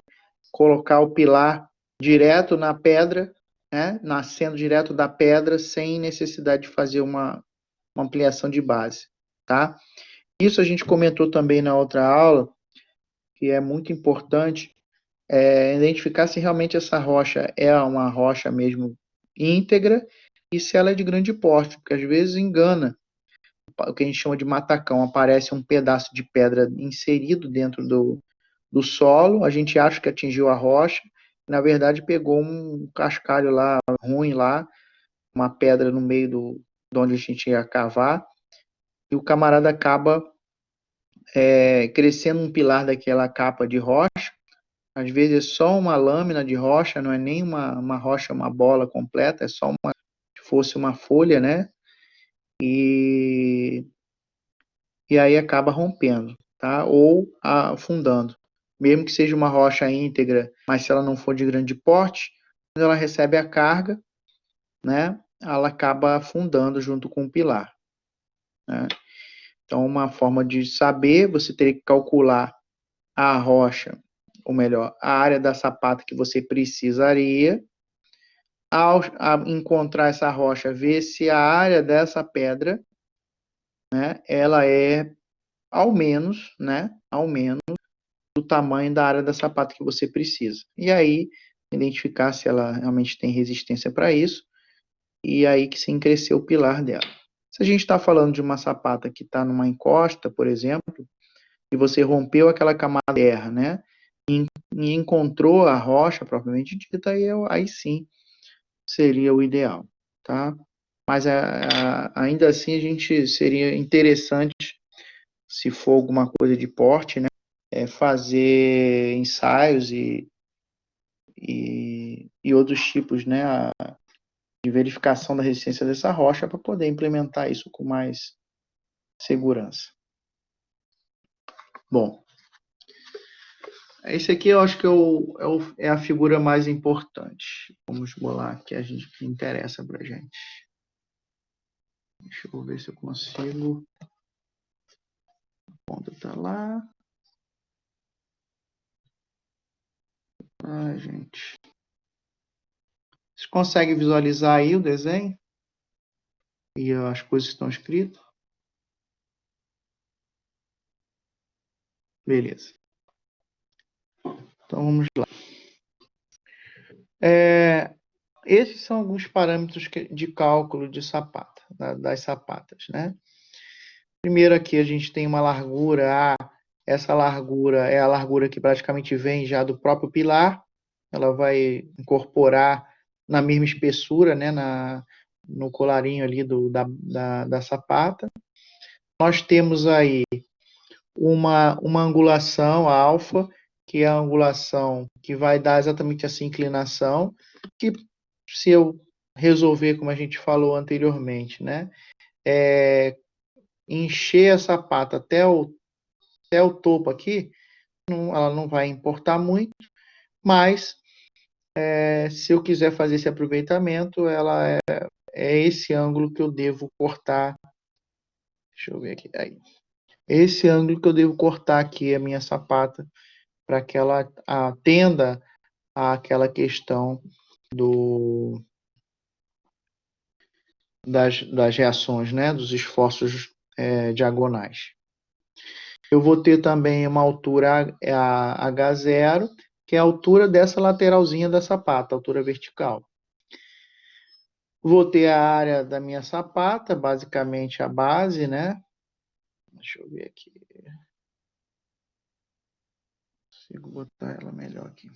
colocar o pilar direto na pedra, né? Nascendo direto da pedra, sem necessidade de fazer uma ampliação de base, tá? Isso a gente comentou também na outra aula, que é muito importante, identificar se realmente essa rocha é uma rocha mesmo íntegra e se ela é de grande porte, porque às vezes engana, o que a gente chama de matacão, aparece um pedaço de pedra inserido dentro do solo, a gente acha que atingiu a rocha, na verdade pegou um cascalho lá, ruim lá, uma pedra no meio de onde a gente ia cavar, e o camarada acaba crescendo um pilar daquela capa de rocha. Às vezes é só uma lâmina de rocha, não é nem uma rocha, uma bola completa, é só se fosse uma folha, né? E, e aí acaba rompendo, tá? Ou afundando. Mesmo que seja uma rocha íntegra, mas se ela não for de grande porte, quando ela recebe a carga, né? Ela acaba afundando junto com o pilar, né? Então, uma forma de saber, você teria que calcular a rocha, ou melhor, a área da sapata que você precisaria. Ao encontrar essa rocha, ver se a área dessa pedra, né, ela é ao menos do tamanho da área da sapata que você precisa. E aí, identificar se ela realmente tem resistência para isso, e aí que sim crescer o pilar dela. Se a gente está falando de uma sapata que está numa encosta, por exemplo, e você rompeu aquela camada de terra, né, e encontrou a rocha propriamente dita, aí sim seria o ideal, tá? Mas ainda assim a gente seria interessante, se for alguma coisa de porte, né, fazer ensaios e outros tipos, né, de verificação da resistência dessa rocha para poder implementar isso com mais segurança. Bom, esse aqui eu acho que é a figura mais importante. Vamos bolar que a gente que interessa para a gente. Deixa eu ver se eu consigo. A ponta está lá. Ai, gente. Vocês conseguem visualizar aí o desenho? E as coisas que estão escritas? Beleza. Então vamos lá. Esses são alguns parâmetros de cálculo de sapata, das sapatas, né? Primeiro aqui a gente tem uma largura. Essa largura é a largura que praticamente vem já do próprio pilar. Ela vai incorporar na mesma espessura, né, no colarinho ali da sapata. Nós temos aí uma angulação alfa, que é a angulação que vai dar exatamente essa inclinação, que se eu resolver, como a gente falou anteriormente, né, encher a sapata até o topo aqui, ela não vai importar muito, mas se eu quiser fazer esse aproveitamento, ela é esse ângulo que eu devo cortar. Deixa eu ver aqui. Aí. Esse ângulo que eu devo cortar aqui a minha sapata para que ela atenda àquela questão das reações, né, dos esforços diagonais. Eu vou ter também uma altura H0, que é a altura dessa lateralzinha da sapata, altura vertical. Vou ter a área da minha sapata, basicamente a base, né? Deixa eu ver aqui. Consigo botar ela melhor aqui.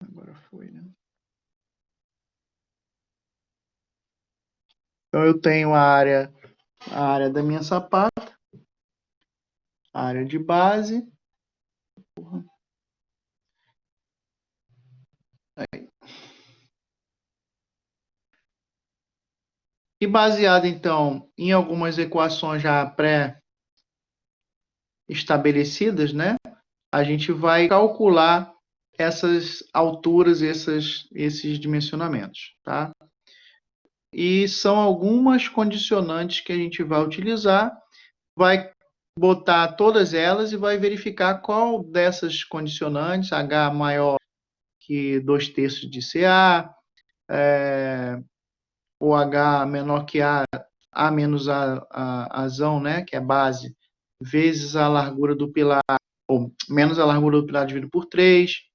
Agora foi, né? Então eu tenho a área da minha sapata, a área de base. Aí. E baseado, então, em algumas equações já estabelecidas, né? A gente vai calcular essas alturas, esses dimensionamentos, tá? E são algumas condicionantes que a gente vai utilizar, vai botar todas elas e vai verificar qual dessas condicionantes, H maior que 2/3 de CA, ou H menor que A menos Azão, né, que é base, vezes a largura do pilar, ou menos a largura do pilar dividido por 3,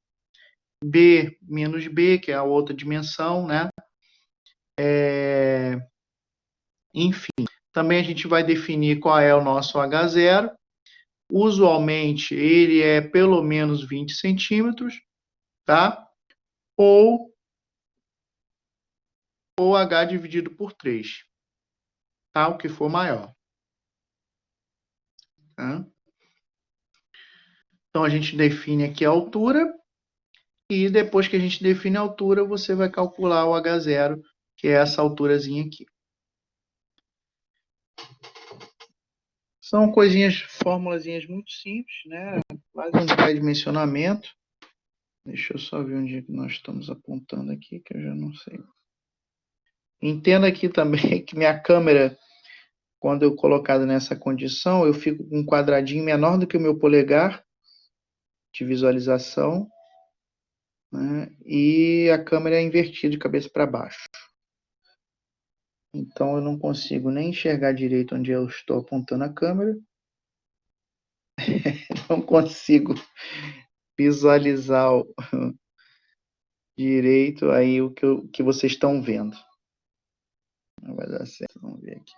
B menos B, que é a outra dimensão, né? Enfim, também a gente vai definir qual é o nosso H0. Usualmente, ele é pelo menos 20 centímetros, tá? Ou H dividido por 3, tá? O que for maior. Tá? Então, a gente define aqui a altura, e depois que a gente define a altura, você vai calcular o H0, que é essa alturazinha aqui. São coisinhas, formulazinhas muito simples, né? Mais um pré-dimensionamento. Deixa eu só ver onde nós estamos apontando aqui, que eu já não sei. Entenda aqui também que minha câmera, quando eu colocado nessa condição, eu fico com um quadradinho menor do que o meu polegar de visualização, né? E a câmera é invertida de cabeça para baixo. Então eu não consigo nem enxergar direito onde eu estou apontando a câmera. Não consigo visualizar direito aí o que vocês estão vendo. Não vai dar certo, vamos ver aqui.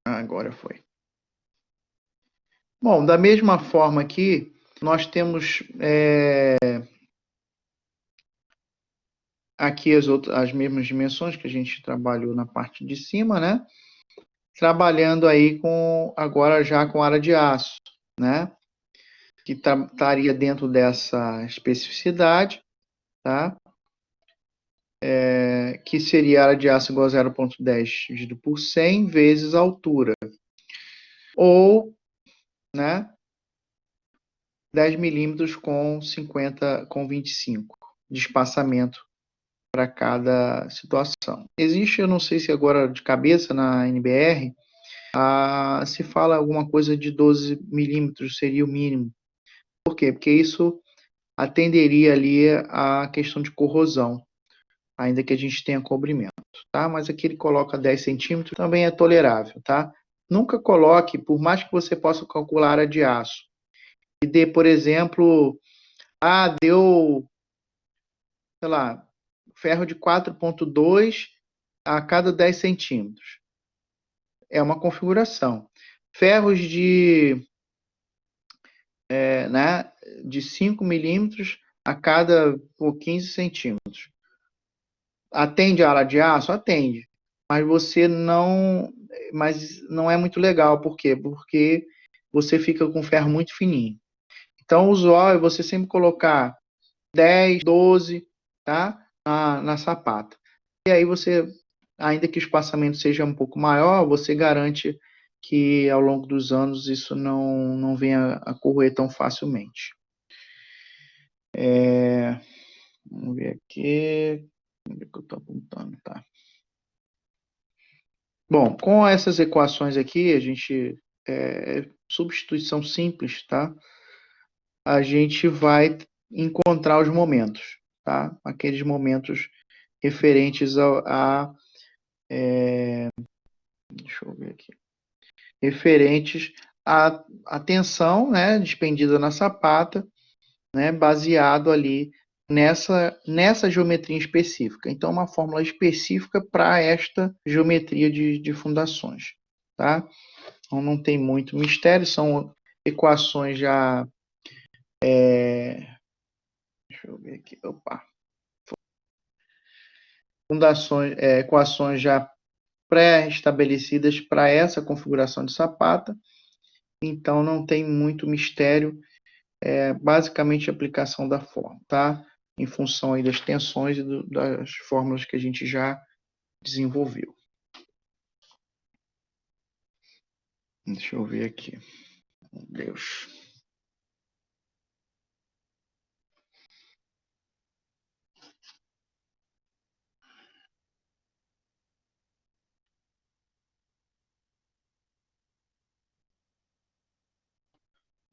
Agora foi. Bom, da mesma forma aqui, nós temos aqui as mesmas dimensões que a gente trabalhou na parte de cima, né? Trabalhando aí agora já com área de aço, né? Que estaria dentro dessa especificidade, tá? Que seria a área de aço igual a 0,10 dividido por 100 vezes a altura. Ou, né? 10 milímetros com 25 de espaçamento para cada situação. Existe, eu não sei se agora de cabeça na NBR, se fala alguma coisa de 12 milímetros seria o mínimo. Por quê? Porque isso atenderia ali a questão de corrosão, ainda que a gente tenha cobrimento, tá? Mas aqui ele coloca 10 centímetros, também é tolerável, tá? Nunca coloque, por mais que você possa calcular a área de aço, e dê, por exemplo, deu, sei lá, ferro de 4,2 a cada 10 centímetros. É uma configuração. Ferros de 5 milímetros a cada 15 centímetros. Atende a área de aço? Atende. Mas não é muito legal. Por quê? Porque você fica com ferro muito fininho. Então, o usual é você sempre colocar 10, 12, tá? Na sapata. E aí você, ainda que o espaçamento seja um pouco maior, você garante que ao longo dos anos isso não venha a corroer tão facilmente. Vamos ver aqui. Onde é que eu estou apontando? Tá. Bom, com essas equações aqui, a gente substituição simples, tá? A gente vai encontrar os momentos, tá? Aqueles momentos referentes deixa eu ver aqui. Referentes à tensão, né, despendida na sapata, né, baseado ali nessa geometria específica. Então, uma fórmula específica para esta geometria de fundações, tá? Então, não tem muito mistério, são equações já... deixa eu ver aqui, equações já pré-estabelecidas para essa configuração de sapata, então não tem muito mistério, basicamente a aplicação da fórmula, tá? em função aí das tensões e das fórmulas que a gente já desenvolveu. Deixa eu ver aqui. Meu Deus.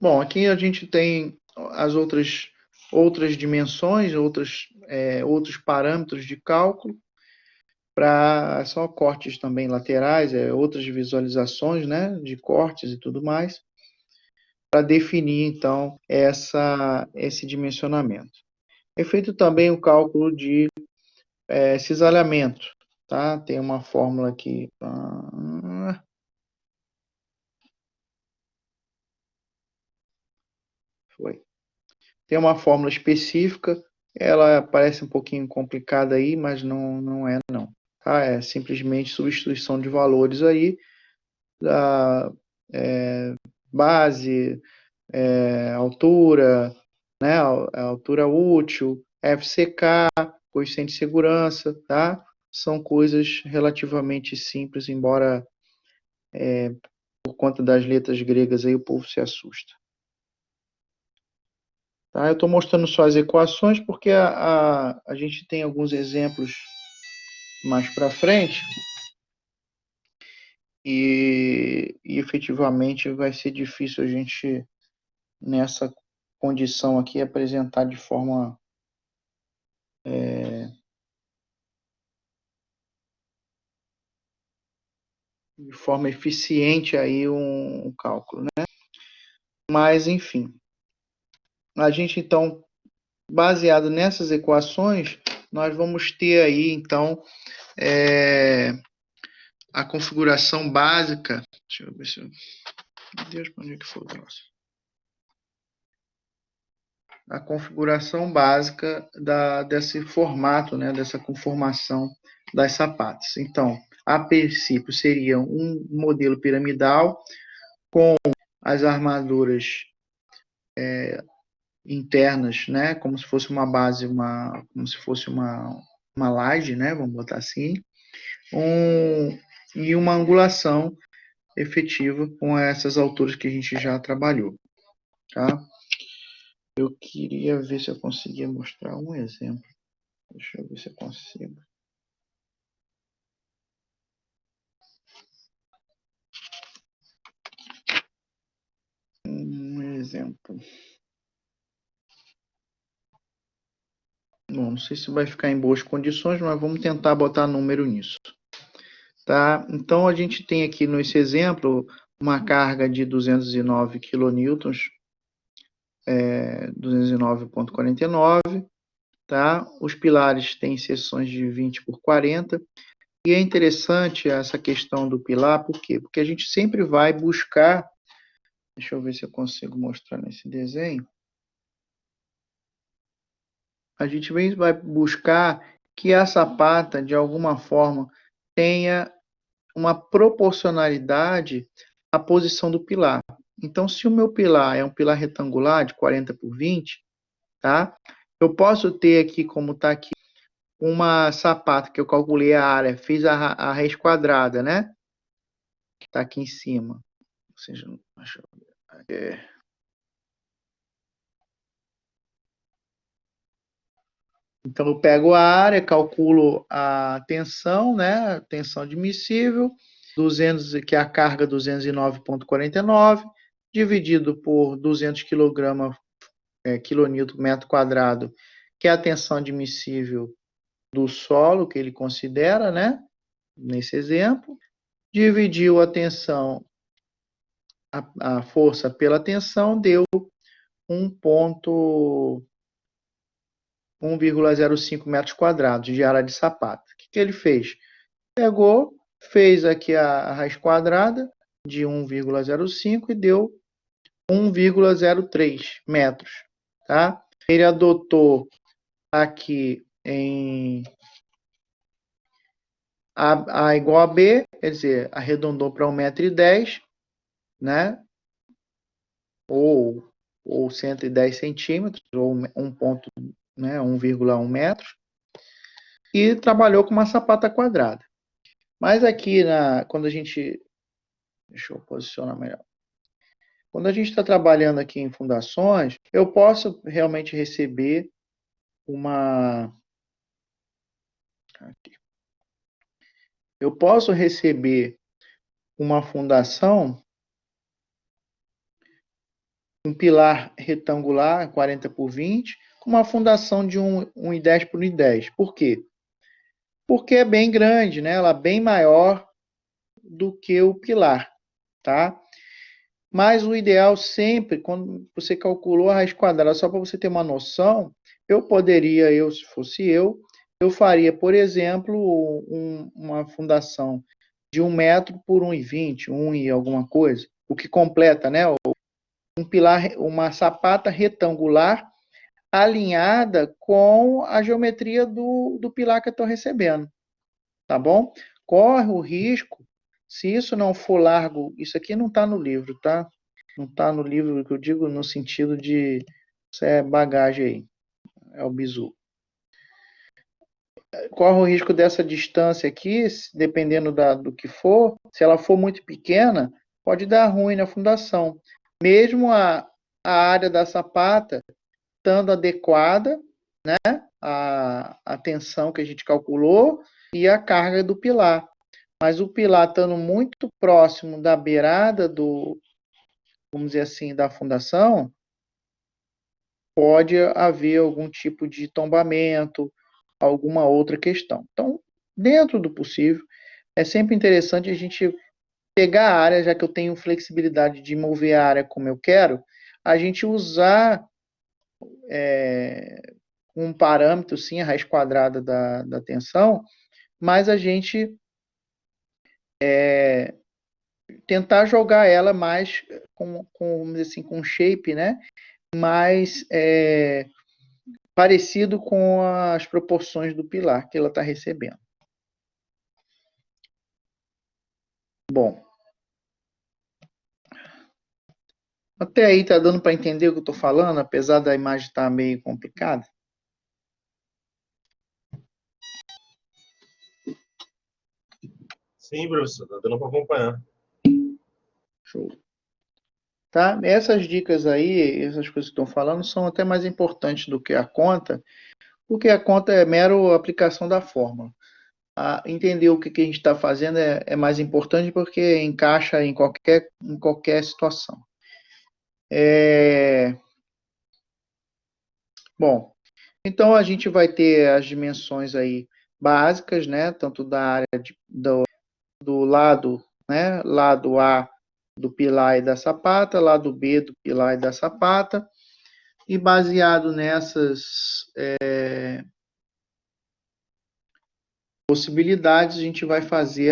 Bom, aqui a gente tem as outras dimensões, outros parâmetros de cálculo, para só cortes também laterais, outras visualizações, né, de cortes e tudo mais, para definir, então, esse dimensionamento. É feito também o cálculo de cisalhamento, tá? Tem uma fórmula aqui. Foi. Tem uma fórmula específica, ela parece um pouquinho complicada aí, mas não é não. Tá? É simplesmente substituição de valores aí, da base, altura, né, a altura útil, FCK, coeficiente de segurança, tá? São coisas relativamente simples, embora por conta das letras gregas aí o povo se assusta. Tá? Eu estou mostrando só as equações porque a gente tem alguns exemplos mais para frente e efetivamente vai ser difícil a gente, nessa condição aqui, apresentar de forma eficiente aí um cálculo, né? Mas, enfim, a gente, então, baseado nessas equações, nós vamos ter aí, então, a configuração básica. Deixa eu ver se eu... Meu Deus, para onde é que foi o troço? A configuração básica desse formato, né, dessa conformação das sapatas. Então, a princípio, seria um modelo piramidal com as armaduras internas, né, como se fosse uma base, como se fosse uma laje, né, vamos botar assim, e uma angulação efetiva com essas alturas que a gente já trabalhou, tá? Eu queria ver se eu conseguia mostrar um exemplo. Deixa eu ver se eu consigo. Um exemplo. Bom, não sei se vai ficar em boas condições, mas vamos tentar botar número nisso. Tá? Então, a gente tem aqui nesse exemplo uma carga de 209 kN, 209,49, tá? Os pilares têm seções de 20 por 40. E é interessante essa questão do pilar, por quê? Porque a gente sempre vai buscar, deixa eu ver se eu consigo mostrar nesse desenho, a gente vai buscar que a sapata, de alguma forma, tenha uma proporcionalidade à posição do pilar. Então, se o meu pilar é um pilar retangular de 40 por 20, tá? Eu posso ter aqui, como está aqui, uma sapata que eu calculei a área, fiz a raiz quadrada, né? Que está aqui em cima. Ou seja, deixa eu ver. Então, eu pego a área, calculo a tensão, né? Tensão admissível, 200, que é a carga 209,49, dividido por 200 quilonewton metro quadrado, que é a tensão admissível do solo, que ele considera, né? Nesse exemplo. Dividiu a tensão, a força pela tensão, deu 1,05 metros quadrados de área de sapata. O que ele fez? Pegou, fez aqui a raiz quadrada de 1,05 e deu 1,03 metros. Tá? Ele adotou aqui em A igual a B, quer dizer, arredondou para 1,10 m, né? Ou 110 centímetros, ou né, 1,1 metros, e trabalhou com uma sapata quadrada. Mas aqui, quando a gente... Deixa eu posicionar melhor. Quando a gente está trabalhando aqui em fundações, eu posso realmente receber uma... Aqui. Eu posso receber uma fundação, um pilar retangular, 40 por 20, com uma fundação de 1,10 por 1,10. Por quê? Porque é bem grande, né? Ela é bem maior do que o pilar, tá? Mas o ideal sempre, quando você calculou a raiz quadrada, só para você ter uma noção, se fosse eu faria, por exemplo, uma fundação de 1 metro por 1,20, 1 e alguma coisa, o que completa, né? Um pilar, uma sapata retangular alinhada com a geometria do pilar que eu estou recebendo, tá bom? Corre o risco, se isso não for largo, isso aqui não está no livro, tá? Não está no livro, que eu digo no sentido de, isso é bagagem aí, é o bizu. Corre o risco dessa distância aqui, dependendo do que for, se ela for muito pequena, pode dar ruim na fundação. Mesmo a área da sapata estando adequada, né, a tensão que a gente calculou e a carga do pilar. Mas o pilar estando muito próximo da beirada vamos dizer assim, da fundação, pode haver algum tipo de tombamento, alguma outra questão. Então, dentro do possível, é sempre interessante a gente pegar a área, já que eu tenho flexibilidade de mover a área como eu quero, a gente usar um parâmetro, sim, a raiz quadrada da tensão, mas a gente tentar jogar ela mais vamos dizer assim, com shape, né? Mais parecido com as proporções do pilar que ela está recebendo. Bom, até aí tá dando para entender o que eu estou falando, apesar da imagem estar meio complicada? Sim, professor, tá dando para acompanhar. Show. Tá? Essas dicas aí, essas coisas que estão falando, são até mais importantes do que a conta, porque a conta é mero aplicação da fórmula. Entender o que a gente está fazendo é mais importante porque encaixa em qualquer situação. Bom, então a gente vai ter as dimensões aí básicas, né? Tanto da área do lado, né? Lado A do pilar e da sapata, lado B do pilar e da sapata, e baseado nessas possibilidades, a gente vai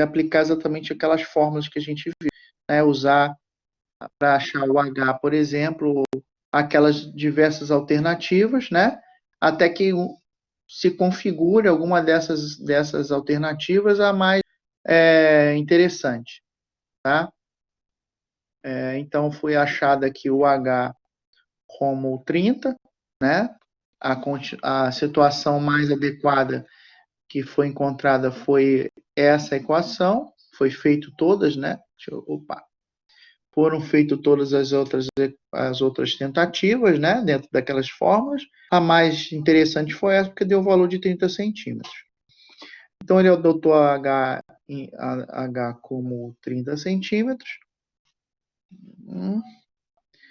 aplicar exatamente aquelas fórmulas que a gente viu, né? Usar para achar o H, por exemplo, aquelas diversas alternativas, né? Até que se configure alguma dessas alternativas a mais interessante, tá? Então, foi achado aqui o H como 30, né? A situação mais adequada que foi encontrada foi essa equação, foi feito todas, né? Foram feitas todas as outras tentativas, né? Dentro daquelas formas. A mais interessante foi essa, porque deu o valor de 30 centímetros. Então, ele adotou a H como 30 centímetros.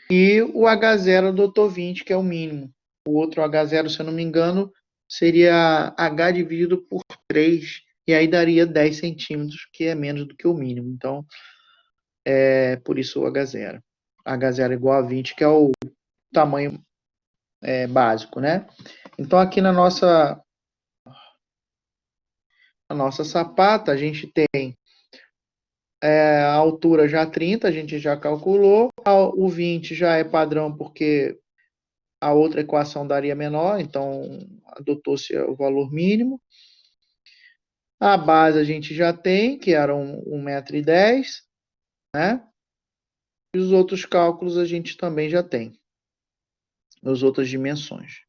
E o H0 adotou 20, que é o mínimo. O outro H0, se eu não me engano, seria H dividido por 3, e aí daria 10 centímetros, que é menos do que o mínimo. Então, por isso o H0. H0 é igual a 20, que é o tamanho básico, né? Então, aqui na nossa sapata, a gente tem a altura já 30, a gente já calculou. O 20 já é padrão, porque a outra equação daria menor, então adotou-se o valor mínimo. A base a gente já tem, que era 1,10 m, né? E os outros cálculos a gente também já tem, as outras dimensões.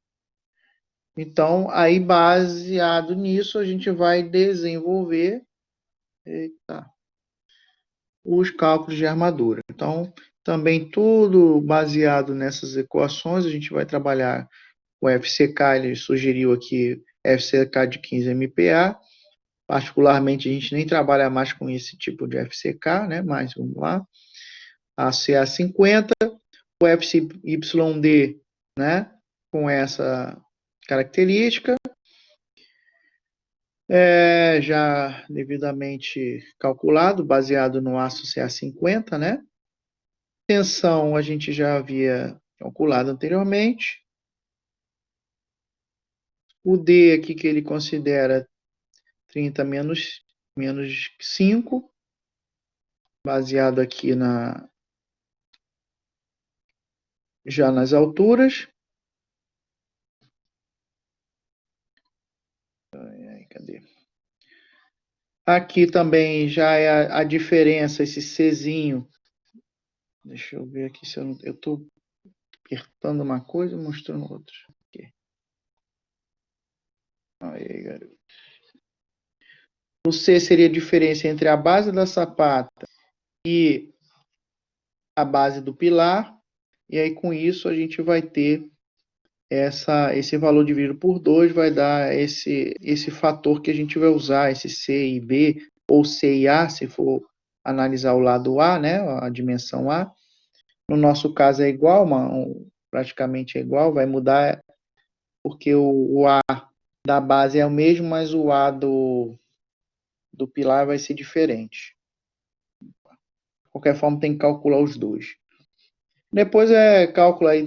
Então, aí baseado nisso, a gente vai desenvolver os cálculos de armadura. Então, também tudo baseado nessas equações, a gente vai trabalhar o FCK, ele sugeriu aqui FCK de 15 MPa. Particularmente, a gente nem trabalha mais com esse tipo de FCK, né? Mas vamos lá. A CA50, o FCYD, né? Com essa característica, já devidamente calculado, baseado no aço CA50, né? Tensão a gente já havia calculado anteriormente. O D aqui que ele considera 30 menos 5, baseado aqui já nas alturas. Cadê? Aqui também já é a diferença, esse Czinho. Deixa eu ver aqui se eu estou apertando uma coisa e mostrando outra. Aqui. Aí, garoto. O C seria a diferença entre a base da sapata e a base do pilar. E aí, com isso, a gente vai ter esse valor dividido por 2, vai dar esse fator que a gente vai usar, esse C e B, ou C e A, se for analisar o lado A, né, a dimensão A. No nosso caso é igual, praticamente é igual, vai mudar porque o A da base é o mesmo, mas o A do pilar vai ser diferente. De qualquer forma, tem que calcular os dois. Depois é cálculo aí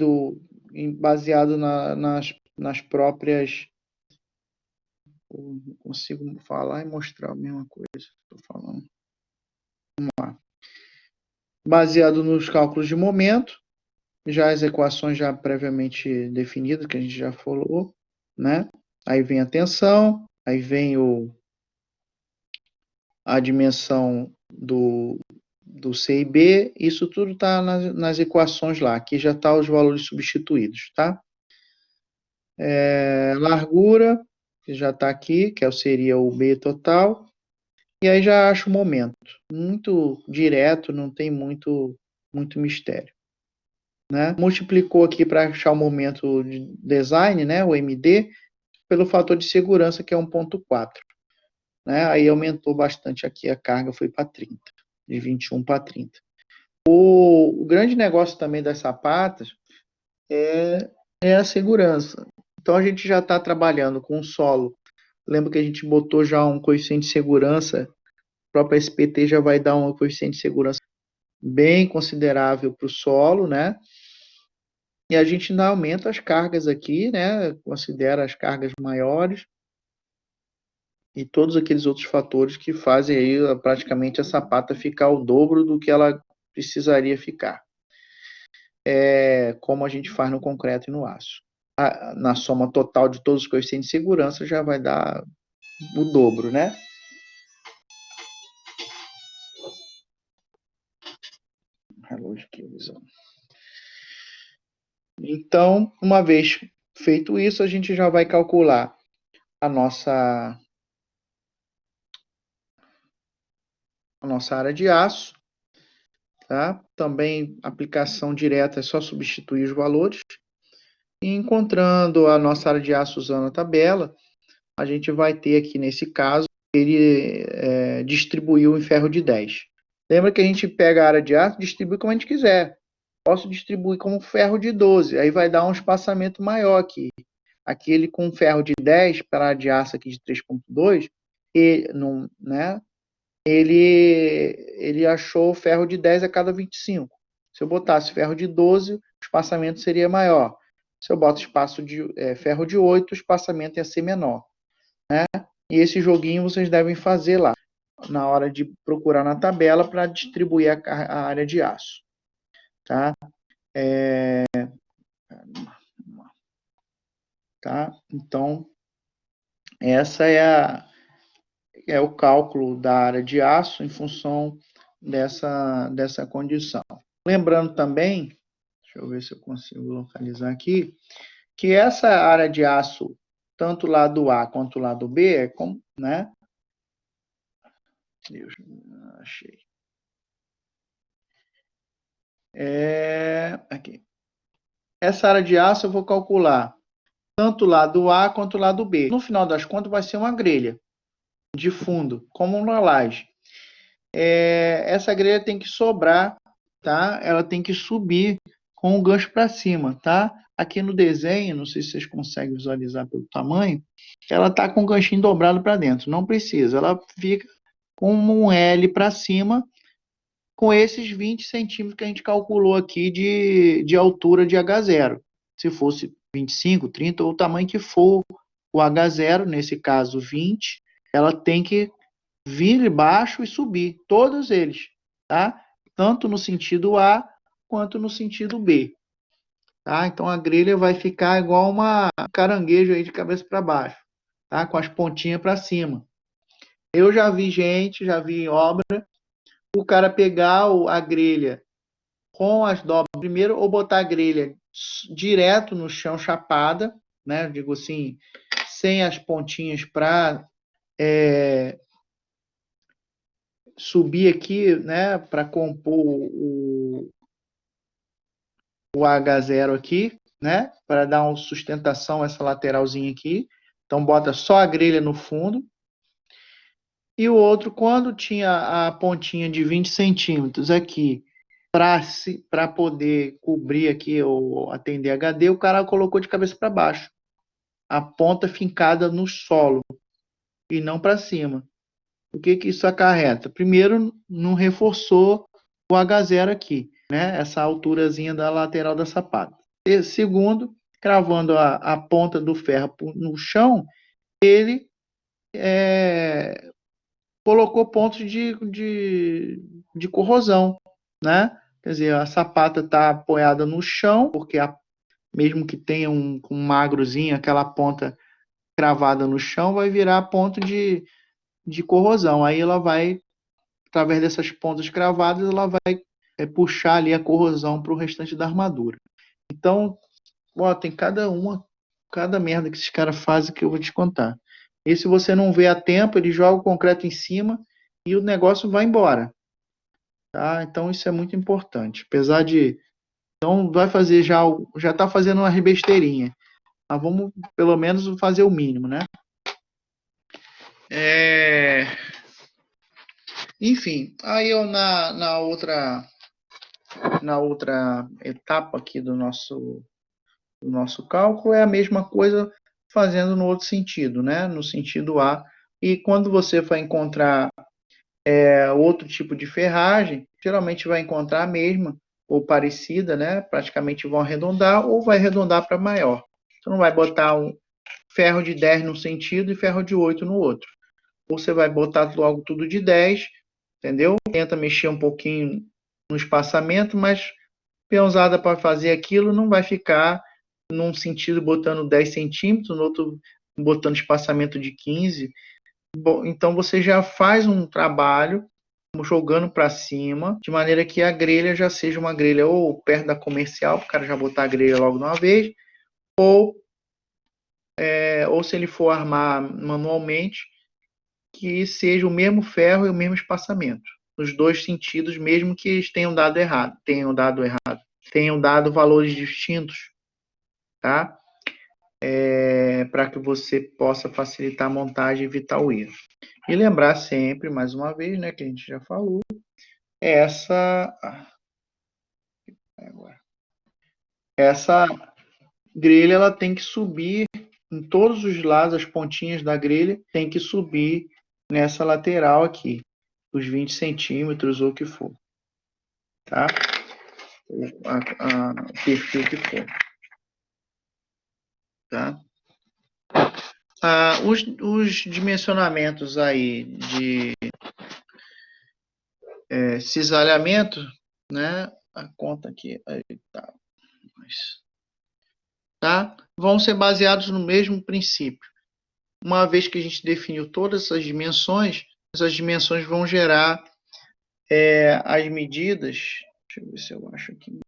baseado nas próprias. Eu não consigo falar e mostrar a mesma coisa que estou falando. Vamos lá. Baseado nos cálculos de momento, já as equações já previamente definidas, que a gente já falou, né? Aí vem a tensão, aí vem a dimensão do C e B, isso tudo está nas equações lá, aqui já está os valores substituídos, tá? Largura, que já está aqui, que seria o B total, e aí já acho o momento. Muito direto, não tem muito mistério. Né? Multiplicou aqui para achar o momento de design, né, o MD, pelo fator de segurança, que é 1,4. Né? Aí aumentou bastante aqui, a carga foi para 30, de 21 para 30. O grande negócio também das sapatas é a segurança. Então a gente já está trabalhando com o solo. Lembra que a gente botou já um coeficiente de segurança, a própria SPT já vai dar um coeficiente de segurança bem considerável para o solo, né? E a gente ainda aumenta as cargas aqui, né? Considera as cargas maiores e todos aqueles outros fatores que fazem aí praticamente a sapata ficar o dobro do que ela precisaria ficar. Como a gente faz no concreto e no aço. Na soma total de todos os coeficientes de segurança já vai dar o dobro, né? Relógio aqui, visão. Então, uma vez feito isso, a gente já vai calcular a nossa área de aço, tá? Também aplicação direta é só substituir os valores. E encontrando a nossa área de aço usando a tabela, a gente vai ter aqui nesse caso, ele distribuiu em ferro de 10. Lembra que a gente pega a área de aço e distribui como a gente quiser. Posso distribuir como ferro de 12, aí vai dar um espaçamento maior aqui. Aqui ele com ferro de 10 para a área de aço aqui de 3,2, né? Ele achou ferro de 10 a cada 25. Se eu botasse ferro de 12, o espaçamento seria maior. Se eu boto ferro de 8, o espaçamento ia ser menor. Né? E esse joguinho vocês devem fazer lá, na hora de procurar na tabela para distribuir a área de aço. Tá? Tá? Então, essa é o cálculo da área de aço em função dessa condição. Lembrando também, deixa eu ver se eu consigo localizar aqui, que essa área de aço tanto o lado A quanto o lado B, é como, né? Deus, achei. Aqui. Essa área de aço eu vou calcular tanto o lado A quanto o lado B. No final das contas, vai ser uma grelha de fundo, como uma laje. Essa grelha tem que sobrar, tá? Ela tem que subir com o gancho para cima, tá? Aqui no desenho, não sei se vocês conseguem visualizar pelo tamanho, ela tá com o ganchinho dobrado para dentro. Não precisa, ela fica com um L para cima, com esses 20 centímetros que a gente calculou aqui de altura de H0. Se fosse 25, 30, ou o tamanho que for o H0, nesse caso 20, ela tem que vir baixo e subir, todos eles, tá? Tanto no sentido A quanto no sentido B, tá? Então a grelha vai ficar igual uma caranguejo aí de cabeça para baixo, tá? Com as pontinhas para cima. Eu já vi gente, já vi em obra, o cara pegar a grelha com as dobras primeiro ou botar a grelha direto no chão chapada, né? Digo assim, sem as pontinhas para subir aqui, né? Para compor o H0 aqui, né? Para dar uma sustentação a essa lateralzinha aqui. Então bota só a grelha no fundo. E o outro, quando tinha a pontinha de 20 centímetros aqui, para poder cobrir aqui ou atender HD, o cara colocou de cabeça para baixo. A ponta fincada no solo e não para cima. O que isso acarreta? Primeiro, não reforçou o H0 aqui, né? Essa alturazinha da lateral da sapata. E segundo, cravando a ponta do ferro no chão, ele colocou pontos de corrosão, né? Quer dizer, a sapata está apoiada no chão, porque mesmo que tenha um magrozinho, aquela ponta cravada no chão vai virar ponto de corrosão. Aí ela vai, através dessas pontas cravadas, ela vai puxar ali a corrosão para o restante da armadura. Então, ó, tem cada merda que esses caras fazem que eu vou te contar. E se você não vê a tempo, ele joga o concreto em cima e o negócio vai embora. Tá? Então isso é muito importante. Apesar de então vai fazer já está fazendo uma besteirinha. Mas vamos pelo menos fazer o mínimo, né? Enfim, aí eu na outra etapa aqui do nosso cálculo é a mesma coisa fazendo no outro sentido, né? No sentido A. E quando você vai encontrar outro tipo de ferragem, geralmente vai encontrar a mesma ou parecida, né? Praticamente vão arredondar ou vai arredondar para maior. Você não vai botar um ferro de 10 num sentido e ferro de 8 no outro. Ou você vai botar logo tudo de 10, entendeu? Tenta mexer um pouquinho no espaçamento, mas peãozada para fazer aquilo não vai ficar num sentido botando 10 centímetros, no outro botando espaçamento de 15. Bom, então você já faz um trabalho jogando para cima, de maneira que a grelha já seja uma grelha ou perto da comercial, para o cara já botar a grelha logo de uma vez, ou se ele for armar manualmente, que seja o mesmo ferro e o mesmo espaçamento, nos dois sentidos, mesmo que eles tenham dado valores distintos, tá? Para que você possa facilitar a montagem e evitar o erro. E lembrar sempre, mais uma vez, né, que a gente já falou, essa grelha ela tem que subir em todos os lados, as pontinhas da grelha tem que subir nessa lateral aqui, os 20 centímetros ou o que for, tá? O perfil que for, tá? Os dimensionamentos aí de cisalhamento, né? A conta aqui, aí tá? Vão ser baseados no mesmo princípio. Uma vez que a gente definiu todas essas dimensões vão gerar as medidas. Deixa eu ver se eu acho aqui.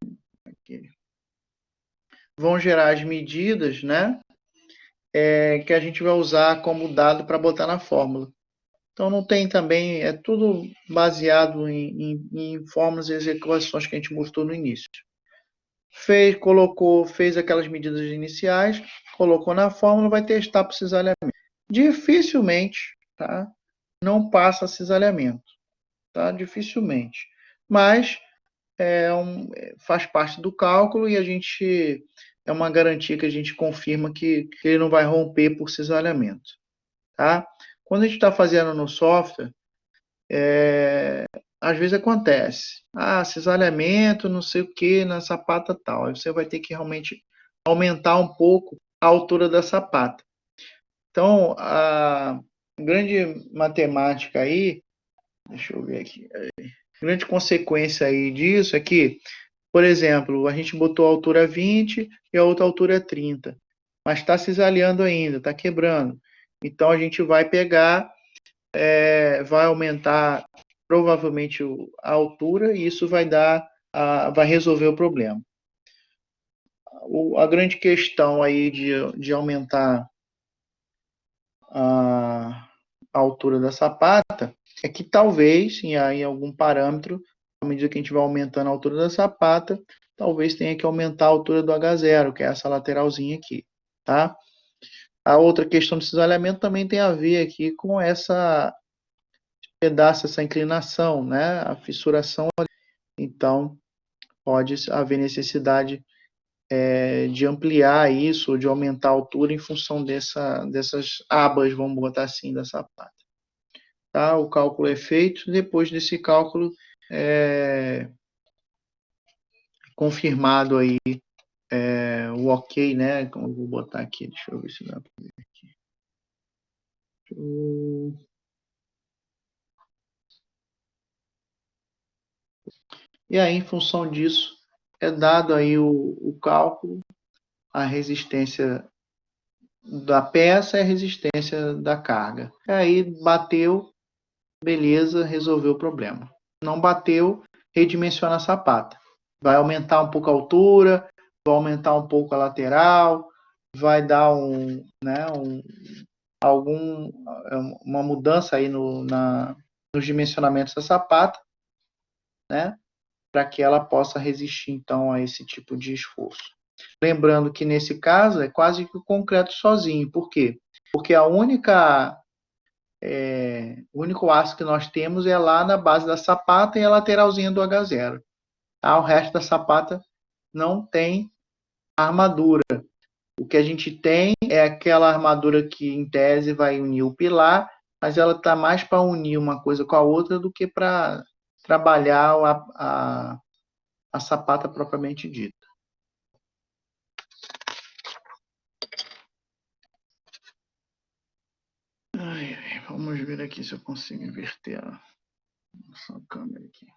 Vão gerar as medidas, né? que a gente vai usar como dado para botar na fórmula. Então não tem também, é tudo baseado em fórmulas e as equações que a gente mostrou no início. Fez aquelas medidas iniciais, colocou na fórmula, vai testar para o cisalhamento. Dificilmente, tá? Não passa cisalhamento, tá? Dificilmente. Mas faz parte do cálculo e a gente é uma garantia que a gente confirma que ele não vai romper por cisalhamento, tá? Quando a gente está fazendo no software, às vezes acontece, cisalhamento, não sei o que, na sapata tal. Aí você vai ter que realmente aumentar um pouco a altura da sapata. Então, a grande matemática aí, deixa eu ver aqui, a grande consequência aí disso é que, por exemplo, a gente botou a altura 20 e a outra altura é 30, mas está cisalhando ainda, está quebrando. Então, a gente vai pegar, vai aumentar provavelmente a altura e isso vai resolver o problema. A grande questão aí de aumentar a altura da sapata é que talvez, em algum parâmetro, à medida que a gente vai aumentando a altura da sapata, talvez tenha que aumentar a altura do H0, que é essa lateralzinha aqui, tá? A outra questão de cisalhamento também tem a ver aqui com essa pedaço, essa inclinação, né? A fissuração. Então, pode haver necessidade de ampliar isso, ou de aumentar a altura em função dessas abas, vamos botar assim, da sapata. Tá? O cálculo é feito, depois desse cálculo confirmado aí o ok, né? Então, eu vou botar aqui, deixa eu ver se dá para ver aqui. E aí, em função disso, é dado aí o cálculo, a resistência da peça e a resistência da carga. E aí, bateu, beleza, resolveu o problema. Não bateu, redimensiona a sapata. Vai aumentar um pouco a altura, vai aumentar um pouco a lateral, vai dar uma mudança aí nos dimensionamentos da sapata, né? Para que ela possa resistir, então, a esse tipo de esforço. Lembrando que, nesse caso, é quase que o concreto sozinho. Por quê? Porque o único aço que nós temos é lá na base da sapata e a lateralzinha do H0. Tá? O resto da sapata não tem armadura. O que a gente tem é aquela armadura que, em tese, vai unir o pilar, mas ela está mais para unir uma coisa com a outra do que para trabalhar a sapata propriamente dita. Vamos ver aqui se eu consigo inverter a nossa câmera aqui.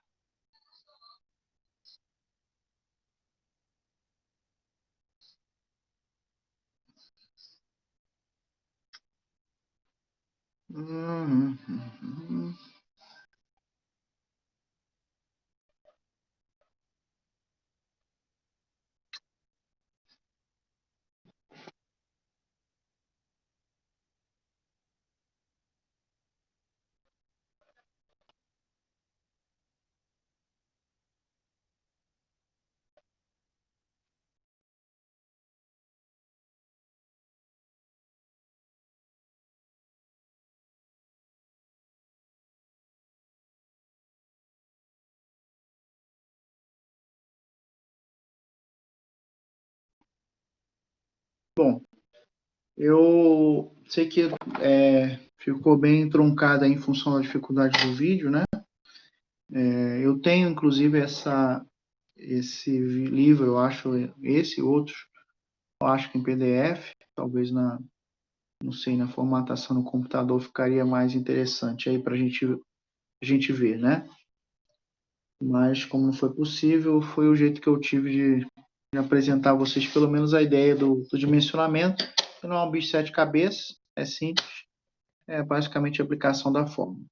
Bom, eu sei que ficou bem truncada em função da dificuldade do vídeo, né? Eu tenho, inclusive, esse livro, eu acho, esse outro, eu acho que em PDF, talvez não sei, na formatação no computador ficaria mais interessante aí para a gente ver, né? Mas como não foi possível, foi o jeito que eu tive de apresentar a vocês pelo menos a ideia do dimensionamento. Não é um bicho de sete cabeças, é simples, é basicamente a aplicação da fórmula.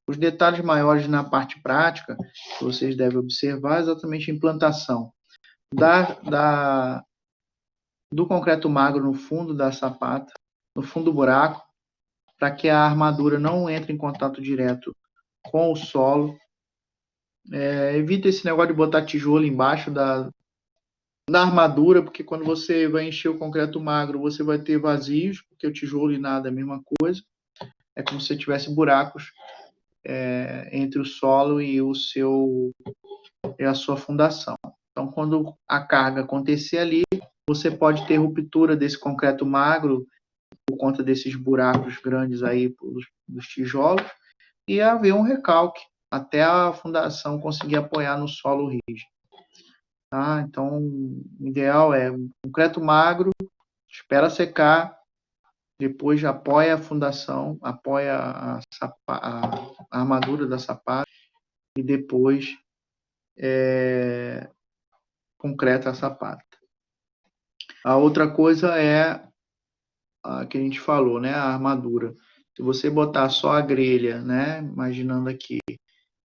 Os detalhes maiores na parte prática, que vocês devem observar, é exatamente a implantação do concreto magro no fundo da sapata, no fundo do buraco, para que a armadura não entre em contato direto com o solo. Evita esse negócio de botar tijolo embaixo da armadura, porque quando você vai encher o concreto magro, você vai ter vazios, porque o tijolo e nada é a mesma coisa. É como se tivesse buracos entre o solo e a sua fundação. Então, quando a carga acontecer ali, você pode ter ruptura desse concreto magro por conta desses buracos grandes aí dos tijolos e haver um recalque até a fundação conseguir apoiar no solo rígido. Tá? Então, o ideal é um concreto magro, espera secar, depois apoia a fundação, apoia a armadura da sapata e depois concreta a sapata. A outra coisa é a que a gente falou, né? A armadura. Se você botar só a grelha, né? Imaginando aqui,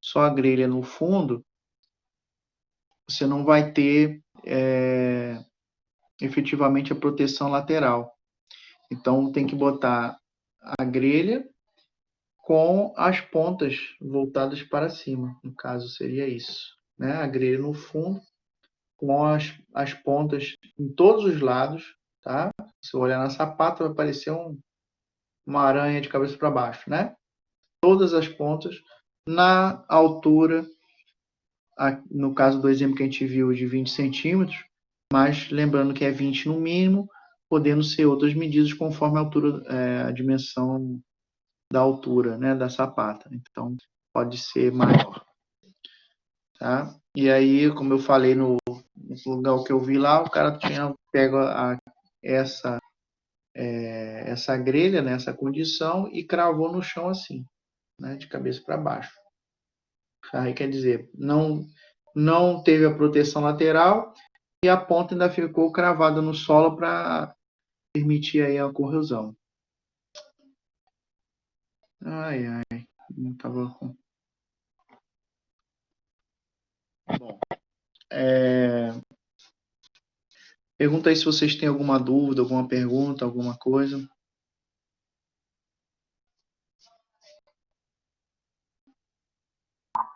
só a grelha no fundo, você não vai ter efetivamente a proteção lateral. Então, tem que botar a grelha com as pontas voltadas para cima. No caso, seria isso. Né? A grelha no fundo, com as pontas em todos os lados. Tá? Se eu olhar na sapata, vai parecer uma aranha de cabeça para baixo. Né? Todas as pontas na altura, no caso do exemplo que a gente viu, de 20 centímetros, mas lembrando que é 20 no mínimo, podendo ser outras medidas conforme a altura, a dimensão da altura, né, da sapata. Então, pode ser maior. Tá? E aí, como eu falei no lugar que eu vi lá, o cara tinha pego essa grelha, nessa condição, e cravou no chão assim, né, de cabeça para baixo. Aí quer dizer, não teve a proteção lateral e a ponta ainda ficou cravada no solo para permitir aí a corrosão. Ai, não tava com... Bom, pergunta aí se vocês têm alguma dúvida, alguma pergunta, alguma coisa.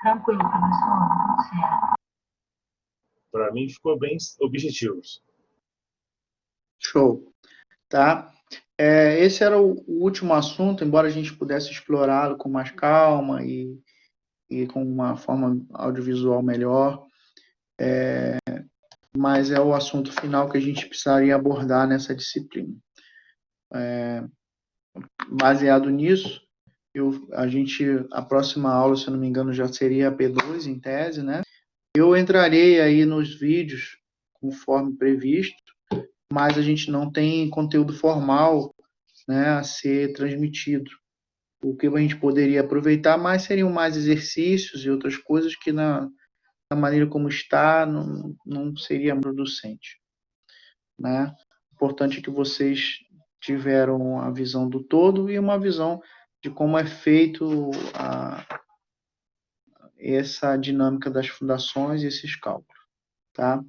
Tranquilo, professor, tudo certo. Para mim ficou bem objetivo. Show. Tá? Esse era o último assunto, embora a gente pudesse explorá-lo com mais calma e com uma forma audiovisual melhor, mas é o assunto final que a gente precisaria abordar nessa disciplina. Baseado nisso, a próxima aula, se eu não me engano, já seria a P2 em tese, né? Eu entrarei aí nos vídeos conforme previsto, mas a gente não tem conteúdo formal, né, a ser transmitido. O que a gente poderia aproveitar mais seriam mais exercícios e outras coisas que na maneira como está não seria producente, né? O importante é que vocês tiveram a visão do todo e uma visão de como é feito essa dinâmica das fundações e esses cálculos, tá?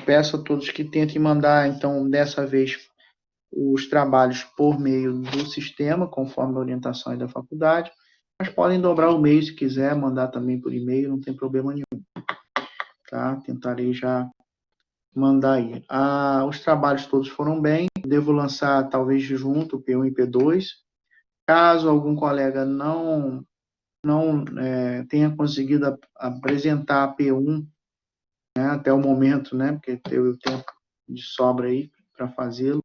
Peço a todos que tentem mandar, então, dessa vez, os trabalhos por meio do sistema, conforme a orientação aí da faculdade, mas podem dobrar o e-mail se quiser, mandar também por e-mail, não tem problema nenhum, tá? Tentarei já mandar aí. Os trabalhos todos foram bem, devo lançar talvez junto P1 e P2. Caso algum colega não tenha conseguido apresentar a P1, né, até o momento, né, porque teve o tempo de sobra aí para fazê-lo,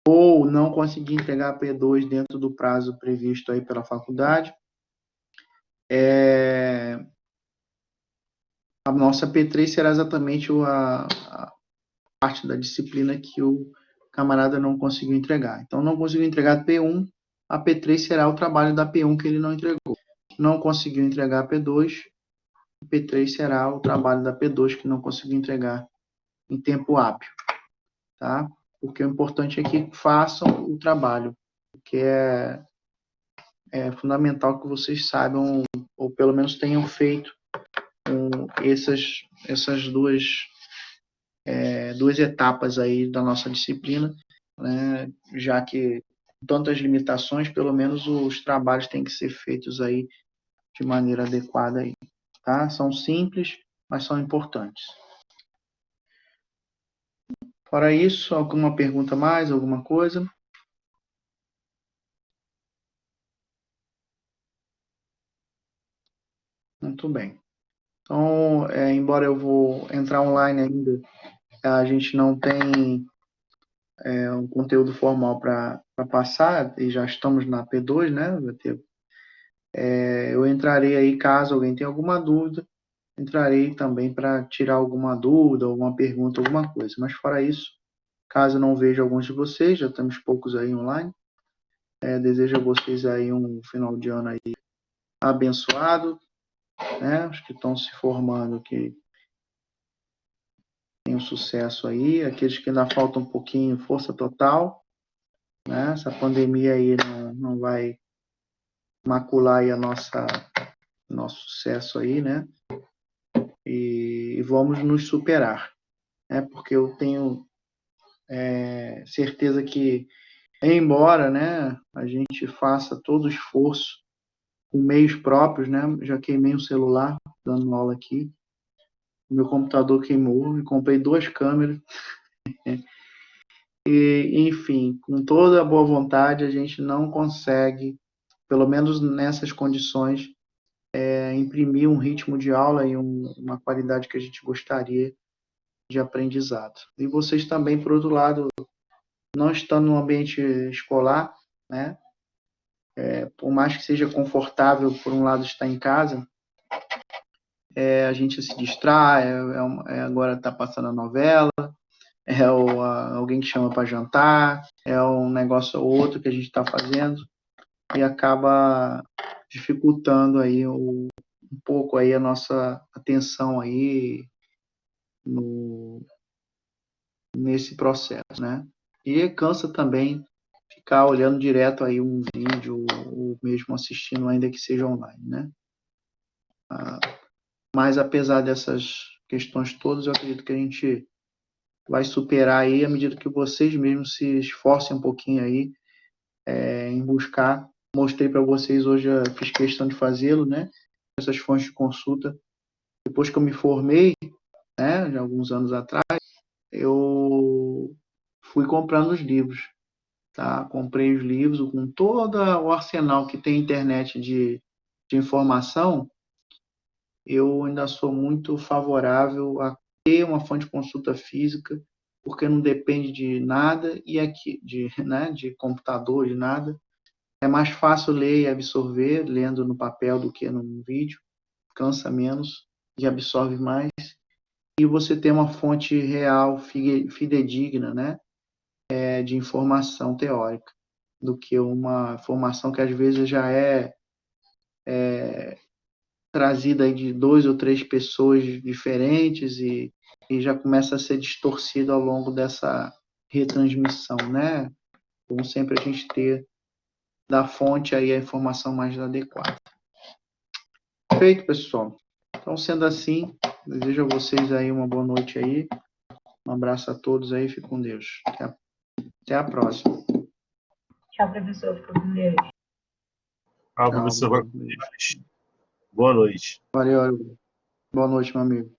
ou não conseguir entregar a P2 dentro do prazo previsto aí pela faculdade, a nossa P3 será exatamente a parte da disciplina que o camarada não conseguiu entregar. Então, não conseguiu entregar a P1, a P3 será o trabalho da P1 que ele não entregou. Não conseguiu entregar a P2, a P3 será o trabalho da P2 que não conseguiu entregar em tempo hábil. Tá? Porque o importante é que façam o trabalho, porque é fundamental que vocês saibam, ou pelo menos tenham feito essas duas etapas aí da nossa disciplina, né, já que tantas limitações, pelo menos os trabalhos têm que ser feitos aí de maneira adequada aí, tá? São simples, mas são importantes. Fora isso, alguma pergunta mais, alguma coisa? Muito bem. Então, embora eu vou entrar online ainda, a gente não tem um conteúdo formal para passar, e já estamos na P2, né? Eu entrarei aí, caso alguém tenha alguma dúvida, entrarei também para tirar alguma dúvida, alguma pergunta, alguma coisa. Mas fora isso, caso não veja alguns de vocês, já estamos poucos aí online, desejo a vocês aí um final de ano aí abençoado, né? Os que estão se formando, que tenham sucesso aí, aqueles que ainda faltam um pouquinho, força total, né? Essa pandemia aí não vai macular aí nosso sucesso aí, né? E vamos nos superar, né? Porque eu tenho certeza que, embora, né, a gente faça todo o esforço com meios próprios, né? Já queimei o celular dando aula aqui, meu computador queimou, e comprei 2 câmeras. E, enfim, com toda a boa vontade, a gente não consegue, pelo menos nessas condições, imprimir um ritmo de aula e uma qualidade que a gente gostaria de aprendizado. E vocês também, por outro lado, não estando no ambiente escolar, né? Por mais que seja confortável, por um lado, estar em casa, a gente se distrai, agora está passando a novela, alguém que chama para jantar, é um negócio ou outro que a gente está fazendo e acaba dificultando aí um pouco aí a nossa atenção aí nesse processo, né? E cansa também ficar olhando direto aí um vídeo ou mesmo assistindo, ainda que seja online, né? Mas apesar dessas questões todas, eu acredito que a gente vai superar aí à medida que vocês mesmos se esforcem um pouquinho aí em buscar. Mostrei para vocês hoje, fiz questão de fazê-lo, né? Essas fontes de consulta. Depois que eu me formei, né, já alguns anos atrás, eu fui comprando os livros, tá? Comprei os livros com todo o arsenal que tem internet de informação. Eu ainda sou muito favorável a ter uma fonte de consulta física, porque não depende de nada e aqui né, de computador, de nada. É mais fácil ler e absorver lendo no papel do que no vídeo, cansa menos e absorve mais. E você tem uma fonte real, fidedigna, né, de informação teórica, do que uma informação que às vezes já é trazida aí de 2 ou 3 pessoas diferentes e já começa a ser distorcido ao longo dessa retransmissão, né? Como sempre a gente ter da fonte aí a informação mais adequada. Perfeito, pessoal. Então, sendo assim, desejo a vocês aí uma boa noite aí. Um abraço a todos aí, fique com Deus. Até a próxima. Tchau, professor. Fica com Deus. Ah, Tchau, professor, boa noite. valeu. Boa noite, meu amigo.